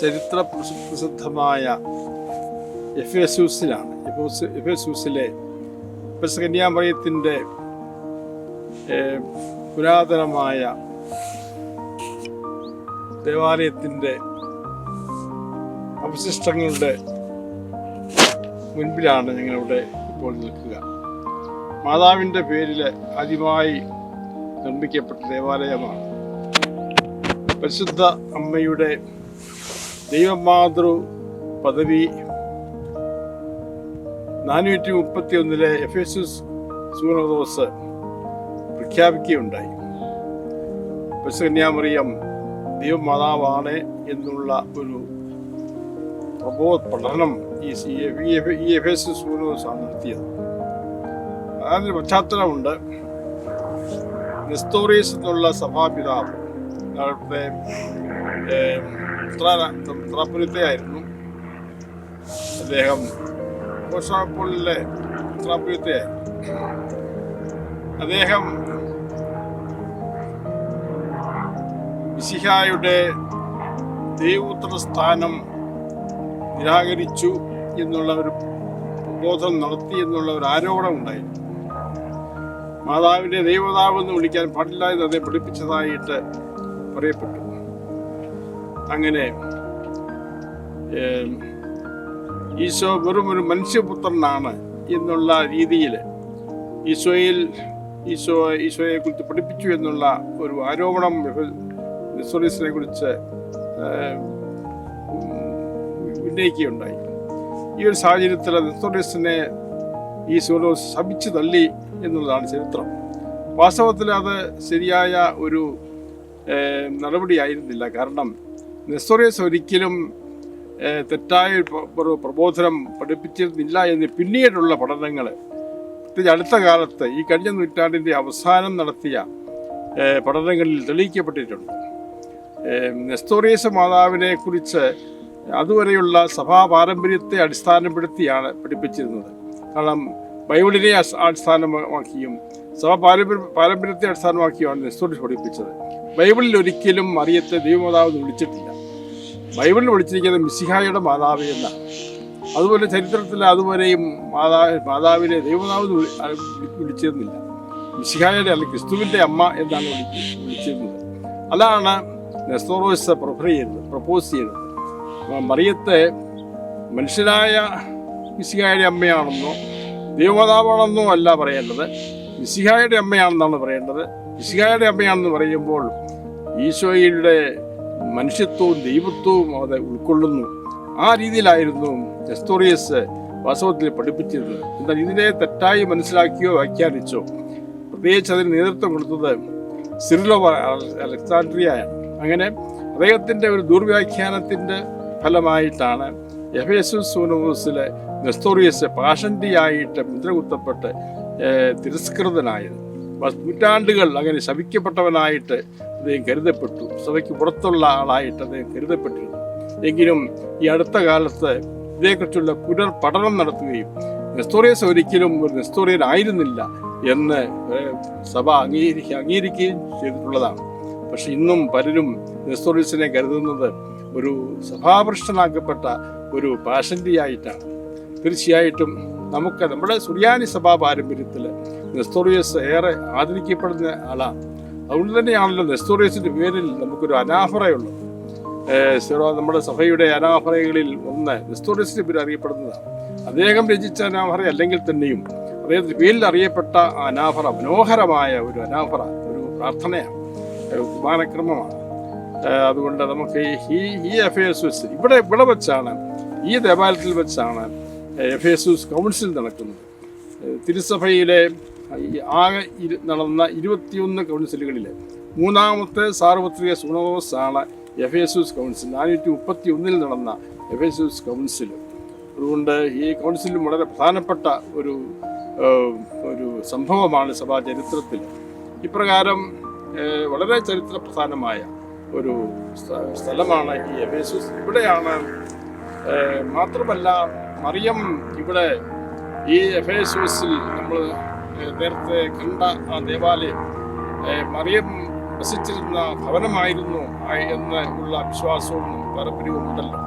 ചരിത്ര പ്രസിദ്ധമായ എഫേസൂസിലാണ്. എഫേസൂസിലെ പരിശുദ്ധ കന്യാമറിയത്തിൻ്റെ പുരാതനമായ ദേവാലയത്തിൻ്റെ അവശിഷ്ടങ്ങളുടെ മുൻപിലാണ് ഞങ്ങളിവിടെ ഇപ്പോൾ നിൽക്കുക. മാതാവിൻ്റെ പേരിൽ ആദ്യമായി നിർമ്മിക്കപ്പെട്ട ദേവാലയമാണ്. പരിശുദ്ധ അമ്മയുടെ ദൈവമാതൃ പദവി 431 എഫേസൂസ് സൂനോദോസ് പ്രഖ്യാപിക്കുകയുണ്ടായി. പരിശുദ്ധ കന്യാമറിയം ദൈവമാതാവാണ് എന്നുള്ള ഒരു പഠനം ഈ എഫേസൂസ് സൂനോദോസാണ് നടത്തിയത്. അതിന് പശ്ചാത്തലമുണ്ട്. നെസ്തോറിയസ് എന്നുള്ള സഭാപിതാവ് അവിടുത്തെ ത്രാപുരത്തെയായിരുന്നു. അദ്ദേഹം കോസ്റ്റാപ്പോളിലെ ത്രാപുരത്തെയായിരുന്നു. അദ്ദേഹം മിശിഹായുടെ ദൈവപുത്ര സ്ഥാനം നിരാകരിച്ചു എന്നുള്ള ഒരു പ്രബോധനം നടത്തി എന്നുള്ള ഒരു ആരോപണം ഉണ്ടായിരുന്നു. മാതാവിൻ്റെ ദൈവമാതാവെന്ന് വിളിക്കാൻ പാടില്ല എന്ന് അദ്ദേഹം പഠിപ്പിച്ചതായിട്ട് പറയപ്പെട്ടു. അങ്ങനെ ഈശോ വെറും ഒരു മനുഷ്യപുത്രനാണ് എന്നുള്ള രീതിയിൽ ഈശോയെ കുറിച്ച് പഠിപ്പിച്ചു എന്നുള്ള ഒരു ആരോപണം നെസ്തോറിയസിനെ കുറിച്ച് ഉന്നയിക്കുകയുണ്ടായി. ഈ ഒരു സാഹചര്യത്തിൽ നെസ്തോറിയസിനെ ഈ സൂനോദോസ് ശപിച്ചു തള്ളി എന്നുള്ളതാണ് ചരിത്രം. വാസ്തവത്തിൽ അത് ശരിയായ ഒരു നടപടിയായിരുന്നില്ല. കാരണം നെസ്തോറിയസ് ഒരിക്കലും തെറ്റായ ഒരു പ്രബോധനം പഠിപ്പിച്ചിരുന്നില്ല എന്ന് പിന്നീടുള്ള പഠനങ്ങൾ, പ്രത്യേകിച്ച് അടുത്ത കാലത്ത് ഈ കഴിഞ്ഞ നൂറ്റാണ്ടിൻ്റെ അവസാനം നടത്തിയ പഠനങ്ങളിൽ തെളിയിക്കപ്പെട്ടിട്ടുണ്ട്. നെസ്തോറിയസ് മാതാവിനെ കുറിച്ച് അതുവരെയുള്ള സഭാ പാരമ്പര്യത്തെ അടിസ്ഥാനപ്പെടുത്തിയാണ് പഠിപ്പിച്ചിരുന്നത്. കാരണം ബൈബിളിനെ അടിസ്ഥാനമാക്കിയും സഭാ പാരമ്പര്യത്തെ അടിസ്ഥാനമാക്കിയാണ് നെസ്തോറിയസ് പഠിപ്പിച്ചത്. ബൈബിളിൽ ഒരിക്കലും മറിയത്തെ ദൈവമാതാവ് എന്ന് വിളിച്ചിട്ടില്ല. ബൈബിളിൽ വിളിച്ചിരിക്കുന്നത് മിശിഹായുടെ മാതാവ് എന്നാണ്. അതുപോലെ ചരിത്രത്തിൽ അതുവരെയും മാതാവിനെ ദൈവമാതാവ് വിളിച്ചിരുന്നില്ല. മിശിഹായുടെ അല്ലെങ്കിൽ ക്രിസ്തുവിൻ്റെ അമ്മ എന്നാണ് വിളിച്ചിരുന്നത്. അതാണ് നെസ്തോറിയസ് പ്രപ്പോസ് ചെയ്തത്. മറിയത്തെ മനുഷ്യനായ മിശിഹായുടെ അമ്മയാണെന്നോ ദൈവമാതാവാണെന്നോ അല്ല പറയേണ്ടത്, മിശിഹായുടെ അമ്മയാണെന്നാണ് പറയേണ്ടത്. മിശിഹായുടെ അമ്മയാണെന്ന് പറയുമ്പോൾ ഈശോയുടെ മനുഷ്യത്വവും ദൈവത്വവും അത് ഉൾക്കൊള്ളുന്നു. ആ രീതിയിലായിരുന്നു നെസ്തോറിയസ് വാസ്തവത്തിൽ പഠിപ്പിച്ചിരുന്നത്. എന്നാൽ ഇതിനെ തെറ്റായി മനസ്സിലാക്കിയോ വ്യാഖ്യാനിച്ചോ, പ്രത്യേകിച്ച് അതിന് നേതൃത്വം കൊടുത്തത് സിറിലോ അലക്സാൻഡ്രിയയാണ്. അങ്ങനെ അദ്ദേഹത്തിൻ്റെ ഒരു ദുർവ്യാഖ്യാനത്തിൻ്റെ ഫലമായിട്ടാണ് എഫേസൂസ് സൂനോദോസിലെ നെസ്തോറിയസ് പാഷണ്ടിയായിട്ട് മുദ്രകുത്തപ്പെട്ട് തിരസ്കൃതനായത്. നൂറ്റാണ്ടുകൾ അങ്ങനെ ശപിക്കപ്പെട്ടവനായിട്ട് അദ്ദേഹം കരുതപ്പെട്ടു. സഭയ്ക്ക് പുറത്തുള്ള ആളായിട്ട് അദ്ദേഹം കരുതപ്പെട്ടിരുന്നു. എങ്കിലും ഈ അടുത്ത കാലത്ത് ഇതേക്കുറിച്ചുള്ള പുനർപഠനം നടത്തുകയും നെസ്തോറിയസ് ഒരിക്കലും ഒരു നെസ്തോറിയൻ ആയിരുന്നില്ല എന്ന് സഭ അംഗീകരിക്കുകയും ചെയ്തിട്ടുള്ളതാണ്. പക്ഷെ ഇന്നും പലരും നെസ്തോറിയസിനെ കരുതുന്നത് ഒരു സഭാഭ്രഷ്ടനാക്കപ്പെട്ട ഒരു പാഷണ്ടിയായിട്ടാണ്. തീർച്ചയായിട്ടും നമ്മുടെ സുറിയാനി സഭാ പാരമ്പര്യത്തിൽ നെസ്തോറിയസ് ഏറെ ആദരിക്കപ്പെടുന്ന ആളാണ്. അതുകൊണ്ട് തന്നെയാണല്ലോ നെസ്തോറിയസിൻ്റെ പേരിൽ നമുക്കൊരു അനാഫറയുള്ളത്. നമ്മുടെ സഭയുടെ അനാഫറകളിൽ ഒന്ന് നെസ്തോറിയസിൻ്റെ പേര് അറിയപ്പെടുന്നതാണ്. അദ്ദേഹം രചിച്ച അനാഫറ അല്ലെങ്കിൽ തന്നെയും അദ്ദേഹത്തിൻ്റെ പേരിൽ അറിയപ്പെട്ട അനാഫറ മനോഹരമായ ഒരു അനാഫറ, ഒരു പ്രാർത്ഥനയാണ്, ഒരു കുർബാനക്രമമാണ്. അതുകൊണ്ട് നമുക്ക് ഈ എഫേസൂസ് ഇവിടെ വെച്ചാണ്, ഈ ദേവാലയത്തിൽ വെച്ചാണ് എഫേസൂസ് കൗൺസിൽ നടക്കുന്നത്. തിരുസഭയിലെ ആകെ നടന്ന 21 കൗൺസിലുകളിൽ മൂന്നാമത്തെ സാർവത്രിക സൂനോദോസാണ് എഫേസൂസ് കൗൺസിൽ. 431 നടന്ന എഫേസൂസ് കൗൺസിൽ. അതുകൊണ്ട് ഈ കൗൺസിലും വളരെ പ്രധാനപ്പെട്ട ഒരു സംഭവമാണ് സഭാ ചരിത്രത്തിൽ. ഇപ്രകാരം വളരെ ചരിത്ര പ്രധാനമായ ഒരു സ്ഥലമാണ് ഈ എഫേസൂസ്. ഇവിടെയാണ് മാത്രമല്ല മറിയം ഇവിടെ ഈ എഫേസൂസിൽ നമ്മൾ നേരത്തെ കണ്ട ആ ദേവാലയം, മറിയം വസിച്ചിരുന്ന ഭവനമായിരുന്നു എന്ന് ഉള്ള വിശ്വാസവും പാരമ്പര്യവുമുണ്ടല്ലോ.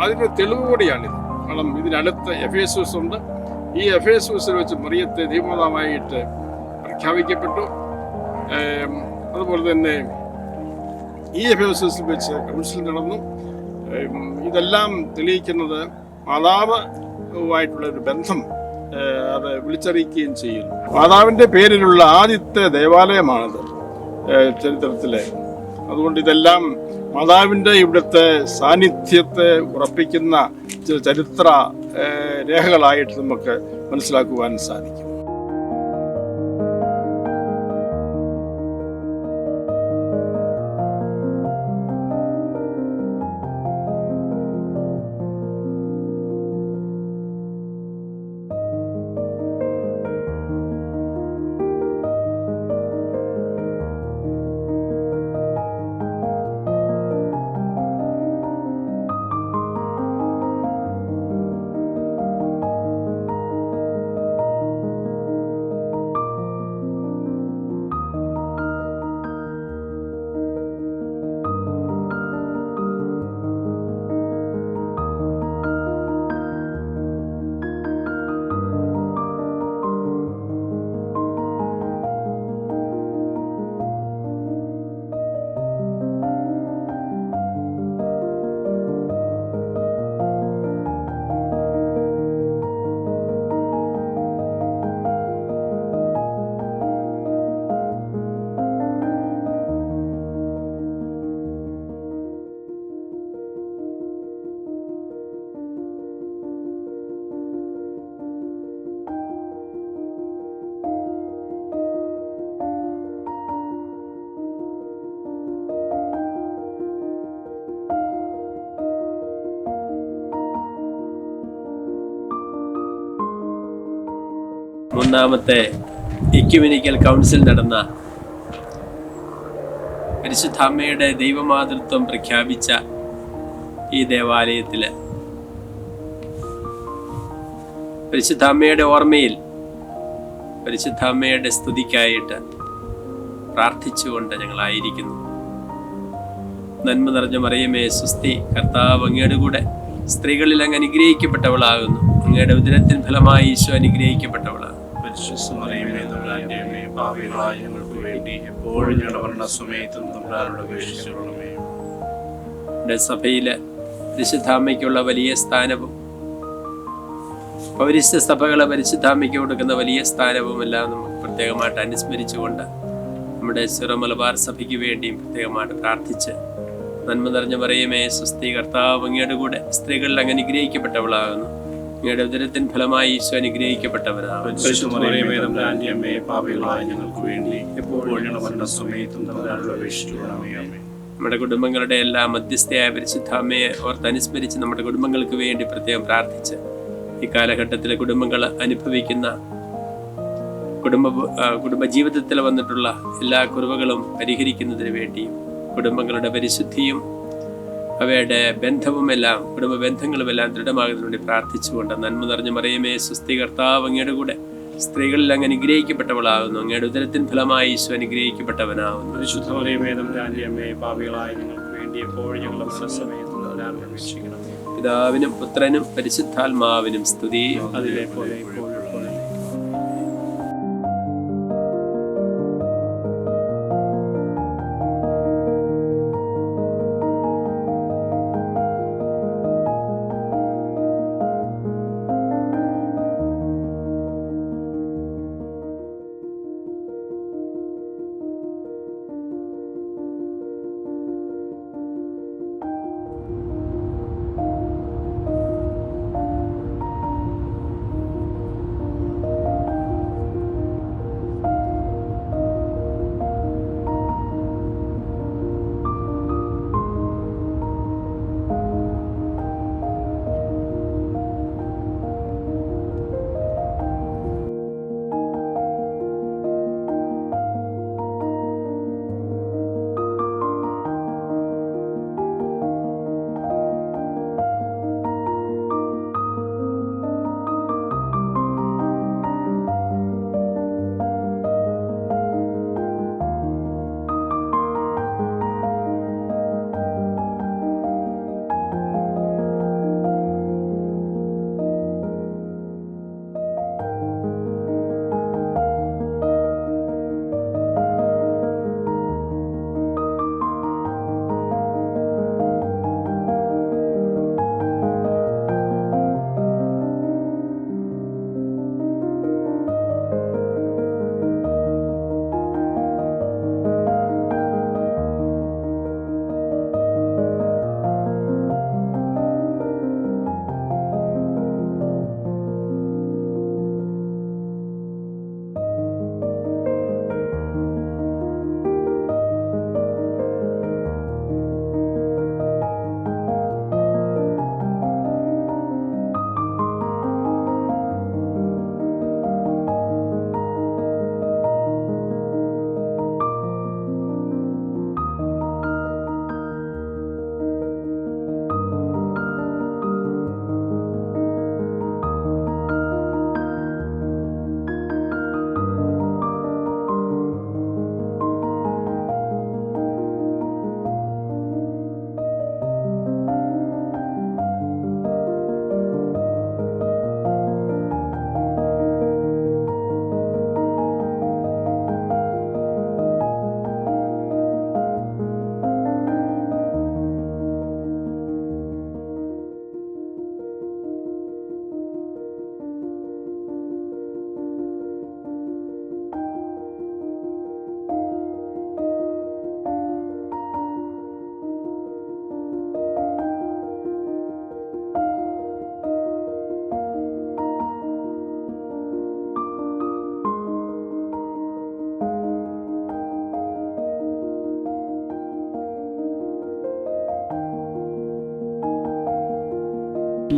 അതിന് തെളിവ് കൂടിയാണിത്. കാരണം ഇതിനടുത്ത് എഫേസൂസ് ഉണ്ട്. ഈ എഫേസൂസിൽ വെച്ച് മറിയത്തെ ദൈവമാതാവായിട്ട് പ്രഖ്യാപിക്കപ്പെട്ടു. അതുപോലെ തന്നെ ഈ എഫേസൂസിൽ വെച്ച് കൗൺസിൽ നടന്നു. ഇതെല്ലാം തെളിയിക്കുന്നത് മാതാവുമായിട്ടുള്ള ഒരു ബന്ധം അത് വിളിച്ചറിയിക്കുകയും ചെയ്യുന്നു. മാതാവിൻ്റെ പേരിലുള്ള ആദ്യത്തെ ദേവാലയമാണത് ചരിത്രത്തിലെ. അതുകൊണ്ട് ഇതെല്ലാം മാതാവിൻ്റെ ഇവിടുത്തെ സാന്നിധ്യത്തെ ഉറപ്പിക്കുന്ന ചില ചരിത്ര രേഖകളായിട്ട് നമുക്ക് മനസ്സിലാക്കുവാൻ സാധിക്കും. മൂന്നാമത്തെ എക്യുമെനിക്കൽ കൗൺസിൽ നടന്ന പരിശുദ്ധാമ്മയുടെ ദൈവമാതൃത്വം പ്രഖ്യാപിച്ച ഈ ദേവാലയത്തിൽ പരിശുദ്ധാമ്മയുടെ ഓർമ്മയിൽ പരിശുദ്ധാമ്മയുടെ സ്തുതിക്കായിട്ട് പ്രാർത്ഥിച്ചുകൊണ്ട് ഞങ്ങളായിരിക്കുന്നു. നന്മ നിറഞ്ഞ മറിയമേ സുസ്തി, കർത്താവ് അങ്ങയുടെ കൂടെ സ്ത്രീകളിൽ അങ്ങ് അനുഗ്രഹിക്കപ്പെട്ടവളാകുന്നു. അങ്ങയുടെ ഉദരത്തിൻ ഫലമായി ഈശോ അനുഗ്രഹിക്കപ്പെട്ടവളാകുന്നു. സഭയില് പരിശുദ്ധാമ്മയ്ക്കുള്ള വലിയ സ്ഥാനവും പൗരസ്ത്യ സഭകളെ പരിശുദ്ധാമ്മയ്ക്ക് കൊടുക്കുന്ന വലിയ സ്ഥാനവും എല്ലാം നമുക്ക് പ്രത്യേകമായിട്ട് അനുസ്മരിച്ചുകൊണ്ട് നമ്മുടെ സിറോ മലബാർ സഭയ്ക്ക് വേണ്ടിയും പ്രത്യേകമായിട്ട് പ്രാർത്ഥിച്ച് നന്മ നിറഞ്ഞ മറിയമേ സുസ്തി, കർത്താവ് അങ്ങയുടെ കൂടെ സ്ത്രീകളിൽ അങ്ങ് അനുഗ്രഹിക്കപ്പെട്ടവളാകുന്നു. അങ്ങയുടെ ഉദരത്തിൻ ഫലമായി ഈശോ അനുഗ്രഹിക്കപ്പെട്ടവനാകുന്നു. നമ്മുടെ കുടുംബങ്ങളുടെ എല്ലാ മധ്യസ്ഥയായ പരിശുദ്ധാമ്മയെ ഓർത്തനുസ്മരിച്ച് നമ്മുടെ കുടുംബങ്ങൾക്ക് വേണ്ടി പ്രത്യേകം പ്രാർത്ഥിച്ച് ഈ കാലഘട്ടത്തിലെ കുടുംബങ്ങൾ അനുഭവിക്കുന്ന കുടുംബജീവിതത്തിൽ വന്നിട്ടുള്ള എല്ലാ കുറവുകളും പരിഹരിക്കുന്നതിന് വേണ്ടിയും കുടുംബങ്ങളുടെ പരിശുദ്ധിയും അവയുടെ ബന്ധവുമെല്ലാം കുടുംബ ബന്ധങ്ങളുമെല്ലാം ദൃഢമാകുന്നതിന് വേണ്ടി പ്രാർത്ഥിച്ചുകൊണ്ട് നന്മ നിറഞ്ഞ മറിയമേ സുസ്തി, കർത്താവ് അങ്ങയുടെ കൂടെ സ്ത്രീകളിൽ അങ്ങ് അനുഗ്രഹിക്കപ്പെട്ടവളാകുന്നു. അങ്ങയുടെ ഉദരത്തിൻ ഫലമായി ഈശോ അനുഗ്രഹിക്കപ്പെട്ടവനാകുന്നു. പിതാവിനും പുത്രനും പരിശുദ്ധാത്മാവിനും സ്തുതി.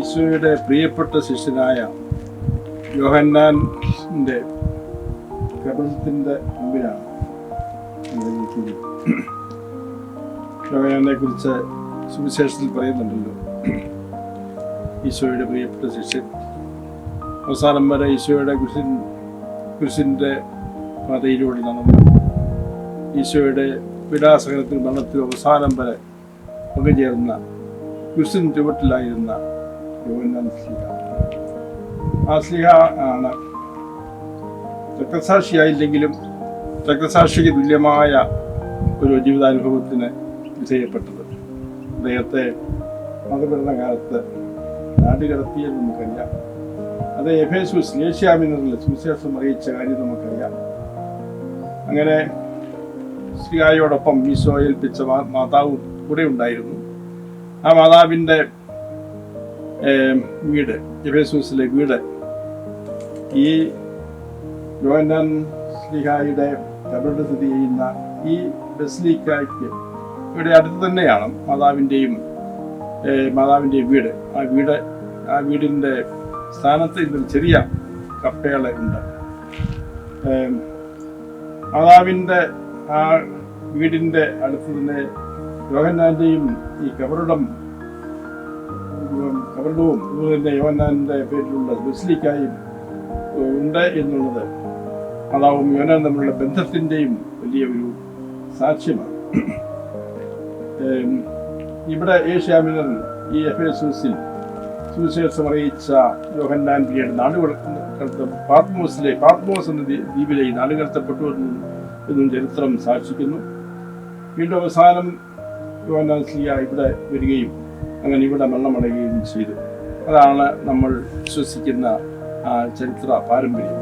ഈശോയുടെ പ്രിയപ്പെട്ട ശിഷ്യനായ യോഹന്നാൻ്റെ കബറിടത്തിൻ്റെ മുമ്പിലാണ് യോഹന്നാനെ കുറിച്ച് സുവിശേഷത്തിൽ പറയുന്നുണ്ടല്ലോ. ഈശോയുടെ പ്രിയപ്പെട്ട ശിഷ്യൻ അവസാനം വരെ ഈശോയുടെ കുരിശിൻ്റെ പാതയിലൂടെ നടന്നു ഈശോയുടെ വിലാസകരത്തിൽ മരണത്തിൽ അവസാനം വരെ പങ്കുചേർന്ന കുരിശിൻ ചുവട്ടിലായിരുന്ന യോഹന്നാൻ ശ്ലീഹ. ആ ശ്ലീഹ ആണ് രക്തസാക്ഷിയായില്ലെങ്കിലും രക്തസാക്ഷിക്ക് തുല്യമായ ഒരു ജീവിതാനുഭവത്തിന് വിധേയപ്പെട്ടത്. അദ്ദേഹത്തെ മതഭരണകാലത്ത് നാടുകടത്തിയത് നമുക്കറിയാം. അത് എഫേസൂസ് ഏഷ്യാമിനറിൽ സുവിശേഷം അറിയിച്ച കാര്യം നമുക്കറിയാം. അങ്ങനെ ശ്രീഹായോടൊപ്പം ഈശോ ഏൽപ്പിച്ച മാതാവ് കൂടെ ഉണ്ടായിരുന്നു. ആ മാതാവിൻ്റെ വീട്, എഫേസൂസിലെ വീട്, ഈ യോഹന്നാൻ ശ്ലീഹായുടെ കബറിടം സ്ഥിതി ചെയ്യുന്ന ഈ ബസിലിക്കയ്ക്ക് ഇവിടെ അടുത്ത് തന്നെയാണ് മാതാവിൻ്റെയും വീട്. ആ വീടിൻ്റെ സ്ഥാനത്ത് ഇന്നൊരു ചെറിയ കപ്പേള ഉണ്ട്. മാതാവിൻ്റെ ആ വീടിൻ്റെ അടുത്ത് തന്നെ യോഹന്നാൻ്റെയും ഈ കബറിടവും അതുപോലെ തന്നെ യോഹന്നാൻ്റെ പേരിലുള്ള ബസിലിക്കായും ഉണ്ട് എന്നുള്ളത് മാതാവും യോഹന്നാനും തമ്മിലുള്ള ബന്ധത്തിൻ്റെയും വലിയ ഒരു സാക്ഷ്യമാണ്. ഇവിടെ ഏഷ്യാമിനറിൽ ഈ എഫേസൂസിൽ സുവിശേഷം അറിയിച്ച യോഹന്നാൻ പിന്നീട് പാത്മോസ് എന്ന ദ്വീപിലെ നാടുകടത്തപ്പെട്ടു എന്നും ചരിത്രം സാക്ഷിക്കുന്നു. വീണ്ടും അവസാനം യോഹന്നാൻ ശ്ലീഹ ഇവിടെ വരികയും അങ്ങനെ ഇവിടെ മരണമടയുകയും ചെയ്തു. അതാണ് നമ്മൾ വിശ്വസിക്കുന്ന ചരിത്ര പാരമ്പര്യം.